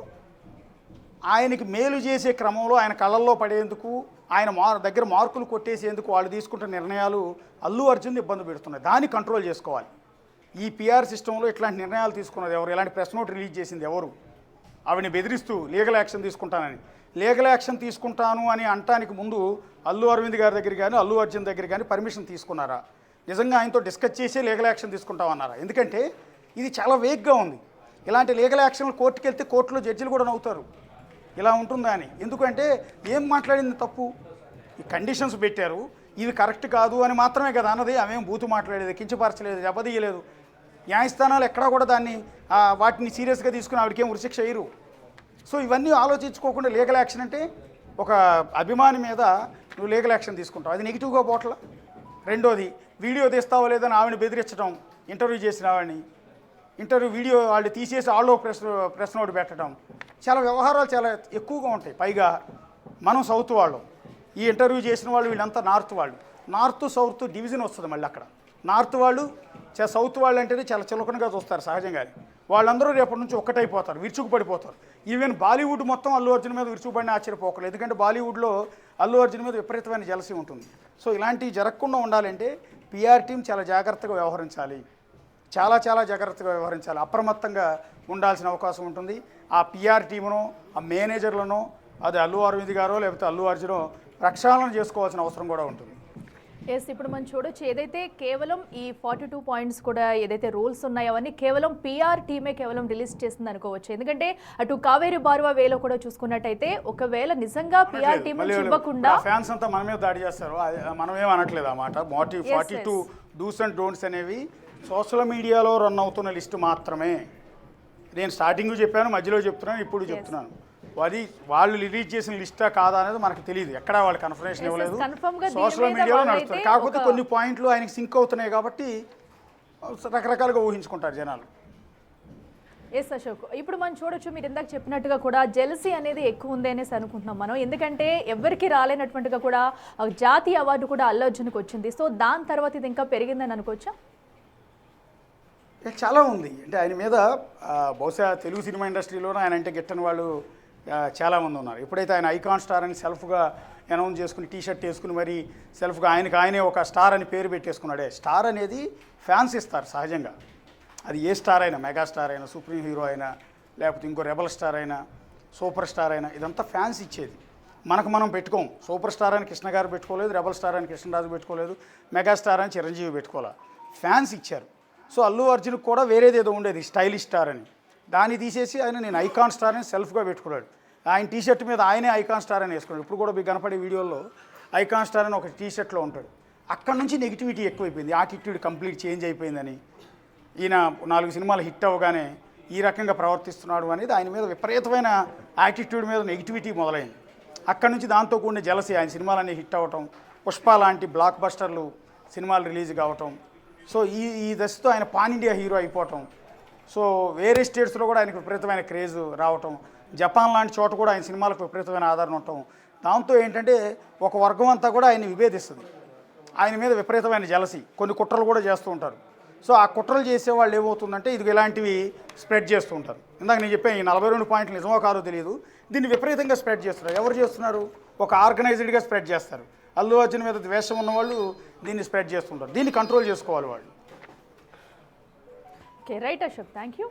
ఆయనకి మేలు చేసే క్రమంలో ఆయన కళ్ళల్లో పడేందుకు, ఆయన దగ్గర మార్కులు కొట్టేసేందుకు వాళ్ళు తీసుకుంటున్న నిర్ణయాలు అల్లు అర్జున్ ఇబ్బంది పెడుతున్నాయి. దాన్ని కంట్రోల్ చేసుకోవాలి. ఈ పిఆర్ సిస్టంలో ఇట్లాంటి నిర్ణయాలు తీసుకున్నది ఎవరు, ఇలాంటి ప్రెస్ నోట్ రిలీజ్ చేసింది ఎవరు, ఆవిడని బెదిరిస్తూ లీగల్ యాక్షన్ తీసుకుంటానని, లీగల్ యాక్షన్ తీసుకుంటాను అని అంటానికి ముందు అల్లు అరవింద్ గారి దగ్గర కానీ అల్లు అర్జున్ దగ్గర కానీ పర్మిషన్ తీసుకున్నారా? నిజంగా ఆయనతో డిస్కస్ చేసే లీగల్ యాక్షన్ తీసుకుంటామన్నారా? ఎందుకంటే ఇది చాలా వేగ్గా ఉంది. ఇలాంటి లీగల్ యాక్షన్లు కోర్టుకు వెళ్తే కోర్టులో జడ్జిలు కూడా నవ్వుతారు, ఇలా ఉంటుందా అని. ఎందుకంటే ఏం మాట్లాడింది తప్పు, ఈ కండిషన్స్ పెట్టారు, ఇవి కరెక్ట్ కాదు అని మాత్రమే కదా అన్నది. ఆమెం బూతు మాట్లాడేది, కించపరచలేదు, దెబ్బతీయలేదు. న్యాయస్థానాలు ఎక్కడా కూడా వాటిని సీరియస్గా తీసుకుని ఆవిడకేం ఉరిశిక్ష అయ్యరు. సో ఇవన్నీ ఆలోచించుకోకుండా లీగల్ యాక్షన్ అంటే ఒక అభిమాని మీద నువ్వు లీగల్ యాక్షన్ తీసుకుంటావు, అది నెగిటివ్గా పోట్ల. రెండోది, వీడియో తీస్తావో లేదని ఆవిడని బెదిరించడం, ఇంటర్వ్యూ చేసిన ఆవిడని, ఇంటర్వ్యూ వీడియో వాళ్ళు తీసేసి వాళ్ళు ప్రెస్ నోట్ పెట్టడం, చాలా వ్యవహారాలు చాలా ఎక్కువగా ఉంటాయి. పైగా మనం సౌత్ వాళ్ళం, ఈ ఇంటర్వ్యూ చేసిన వాళ్ళు వీళ్ళంతా నార్త్ వాళ్ళు. నార్త్ సౌత్ డివిజన్ వస్తుంది మళ్ళీ అక్కడ. నార్త్ వాళ్ళు సౌత్ వాళ్ళు అంటేనే చాలా చులకనగా చూస్తారు సహజంగా. వాళ్ళందరూ రేపటి నుంచి ఒక్కటైపోతారు, విరుచుకుపడిపోతారు. ఈవెన్ బాలీవుడ్ మొత్తం అల్లు అర్జున్ మీద విరుచుకుపడిన ఆశ్చర్యపోకలేదు. ఎందుకంటే బాలీవుడ్లో అల్లు అర్జున్ మీద విపరీతమైన జలసీ ఉంటుంది. సో ఇలాంటివి జరగకుండా ఉండాలంటే పిఆర్ టీం చాలా జాగ్రత్తగా వ్యవహరించాలి, చాలా చాలా జాగ్రత్తగా వ్యవహరించాలి, అప్రమత్తంగా ఉండాల్సిన అవకాశం ఉంటుంది. ఆ పిఆర్ టీమునో ఆ మేనేజర్లను, అది అల్లు అరవింద్ గారో లేకపోతే అల్లు అర్జునో ప్రక్షాళన చేసుకోవాల్సిన అవసరం కూడా ఉంటుంది. ఎస్, ఇప్పుడు మనం చూడొచ్చు ఏదైతే కేవలం ఈ 42 పాయింట్స్ కూడా ఏదైతే రూల్స్ ఉన్నాయో అవన్నీ కేవలం పిఆర్ టీమే కేవలం రిలీజ్ చేసింది అనుకోవచ్చు. ఎందుకంటే అటు కావేరీ బారువా వేలో కూడా చూసుకున్నట్టయితే ఒకవేళ నిజంగా పిఆర్ టీమ్ ఇవ్వకుండా ఫ్యాన్స్ అంతా మన మీద దాడి చేస్తారు, మనం ఏం అనట్లేదు అన్నమాట. 42 డూస్ అండ్ డోంట్స్ అనేవి సోషల్ మీడియాలో రన్ అవుతున్న లిస్టు మాత్రమే. నేను స్టార్టింగ్ చెప్పాను, మధ్యలో చెప్తున్నాను, ఇప్పుడు చెప్తున్నాను. అది వాళ్ళు రిలీజ్ చేసిన లిస్టా కాదా అనేది మనకు తెలియదు, ఎక్కడ వాళ్ళు కన్ఫర్మేషన్ ఇవ్వలేదు, సోషల్ మీడియాలో నడుస్తుంది. కాకపోతే కొన్ని పాయింట్లు ఆయనకి సింక్ అవుతున్నాయి కాబట్టి రకరకాలుగా ఊహించుకుంటారు జనాలు. ఎస్ అశోక్, ఇప్పుడు మనం చూడొచ్చు మీరు ఇందాక చెప్పినట్టుగా కూడా జెలసీ అనేది ఎక్కువ ఉంది అనేసి అనుకుంటున్నాం మనం. ఎందుకంటే ఎవరికి రాలేనటువంటిగా కూడా జాతీయ అవార్డు కూడా అల్లు అర్జున్కి వచ్చింది. సో దాని తర్వాత ఇది ఇంకా పెరిగిందని అనుకోవచ్చా? చాలా ఉంది. అంటే ఆయన మీద బహుశా తెలుగు సినిమా ఇండస్ట్రీలోనే ఆయన అంటే గిట్టని వాళ్ళు చాలామంది ఉన్నారు. ఎప్పుడైతే ఆయన ఐకాన్ స్టార్ అని సెల్ఫ్గా అనౌన్స్ చేసుకుని టీషర్ట్ వేసుకుని మరి సెల్ఫ్గా ఆయనే ఒక స్టార్ అని పేరు పెట్టేసుకున్నాడే. స్టార్ అనేది ఫ్యాన్స్ ఇస్తారు సహజంగా. అది ఏ స్టార్ అయినా, మెగాస్టార్ అయినా, సుప్రీం హీరో అయినా, లేకపోతే ఇంకో రెబల్ స్టార్ అయినా, సూపర్ స్టార్ అయినా, ఇదంతా ఫ్యాన్స్ ఇచ్చేది. మనం పెట్టుకోం. సూపర్ స్టార్ అని కృష్ణ గారు పెట్టుకోలేదు, రెబల్ స్టార్ అని కృష్ణరాజు పెట్టుకోలేదు, మెగాస్టార్ అని చిరంజీవి పెట్టుకోలే. ఫ్యాన్స్ ఇచ్చారు. సో అల్లు అర్జున్కి కూడా వేరేది ఏదో ఉండేది స్టైలిష్ స్టార్ అని. దాన్ని తీసేసి ఆయన నేను ఐకాన్ స్టార్ అని సెల్ఫ్గా పెట్టుకున్నాడు. ఆయన టీషర్ట్ మీద ఆయనే ఐకాన్ స్టార్ అని వేసుకున్నాడు. ఇప్పుడు కూడా మీకు కనపడే వీడియోలో ఐకాన్ స్టార్ అని ఒక టీషర్ట్లో ఉంటాడు. అక్కడ నుంచి నెగిటివిటీ ఎక్కువైపోయింది. యాటిట్యూడ్ కంప్లీట్ చేంజ్ అయిపోయిందని, ఈయన 4 సినిమాలు హిట్ అవ్వగానే ఈ రకంగా ప్రవర్తిస్తున్నాడు అనేది ఆయన మీద విపరీతమైన యాటిట్యూడ్ మీద నెగిటివిటీ మొదలైంది. అక్కడి నుంచి దాంతో కూడిన జలసి, ఆయన సినిమాలన్నీ హిట్ అవ్వటం, పుష్ప లాంటి బ్లాక్ బస్టర్లు సినిమాలు రిలీజ్ కావటం, సో ఈ దశతో ఆయన పాన్ ఇండియా హీరో అయిపోవటం, సో వేరే స్టేట్స్లో కూడా ఆయనకు విపరీతమైన క్రేజ్ రావటం, జపాన్ లాంటి చోట కూడా ఆయన సినిమాలకు విపరీతమైన ఆదరణ ఉండటం, దాంతో ఏంటంటే ఒక వర్గం అంతా కూడా ఆయన్ని విభేదిస్తుంది. ఆయన మీద విపరీతమైన జలసి, కొన్ని కుట్రలు కూడా చేస్తూ ఉంటారు. సో ఆ కుట్రలు చేసేవాళ్ళు ఏమవుతుందంటే ఇది ఇలాంటివి స్ప్రెడ్ చేస్తూ ఉంటారు. ఇందాక నేను చెప్పాను, ఈ 42 పాయింట్లు నిజమో కాదో తెలియదు, దీన్ని విపరీతంగా స్ప్రెడ్ చేస్తున్నారు. ఎవరు చేస్తున్నారు? ఒక ఆర్గనైజ్డ్గా స్ప్రెడ్ చేస్తారు. అల్లు అర్జున్ మీద ద్వేషం ఉన్నవాళ్ళు దీన్ని స్ప్రెడ్ చేస్తుంటారు. దీన్ని కంట్రోల్ చేసుకోవాలి వాళ్ళు. Okay, right Ashok, thank you.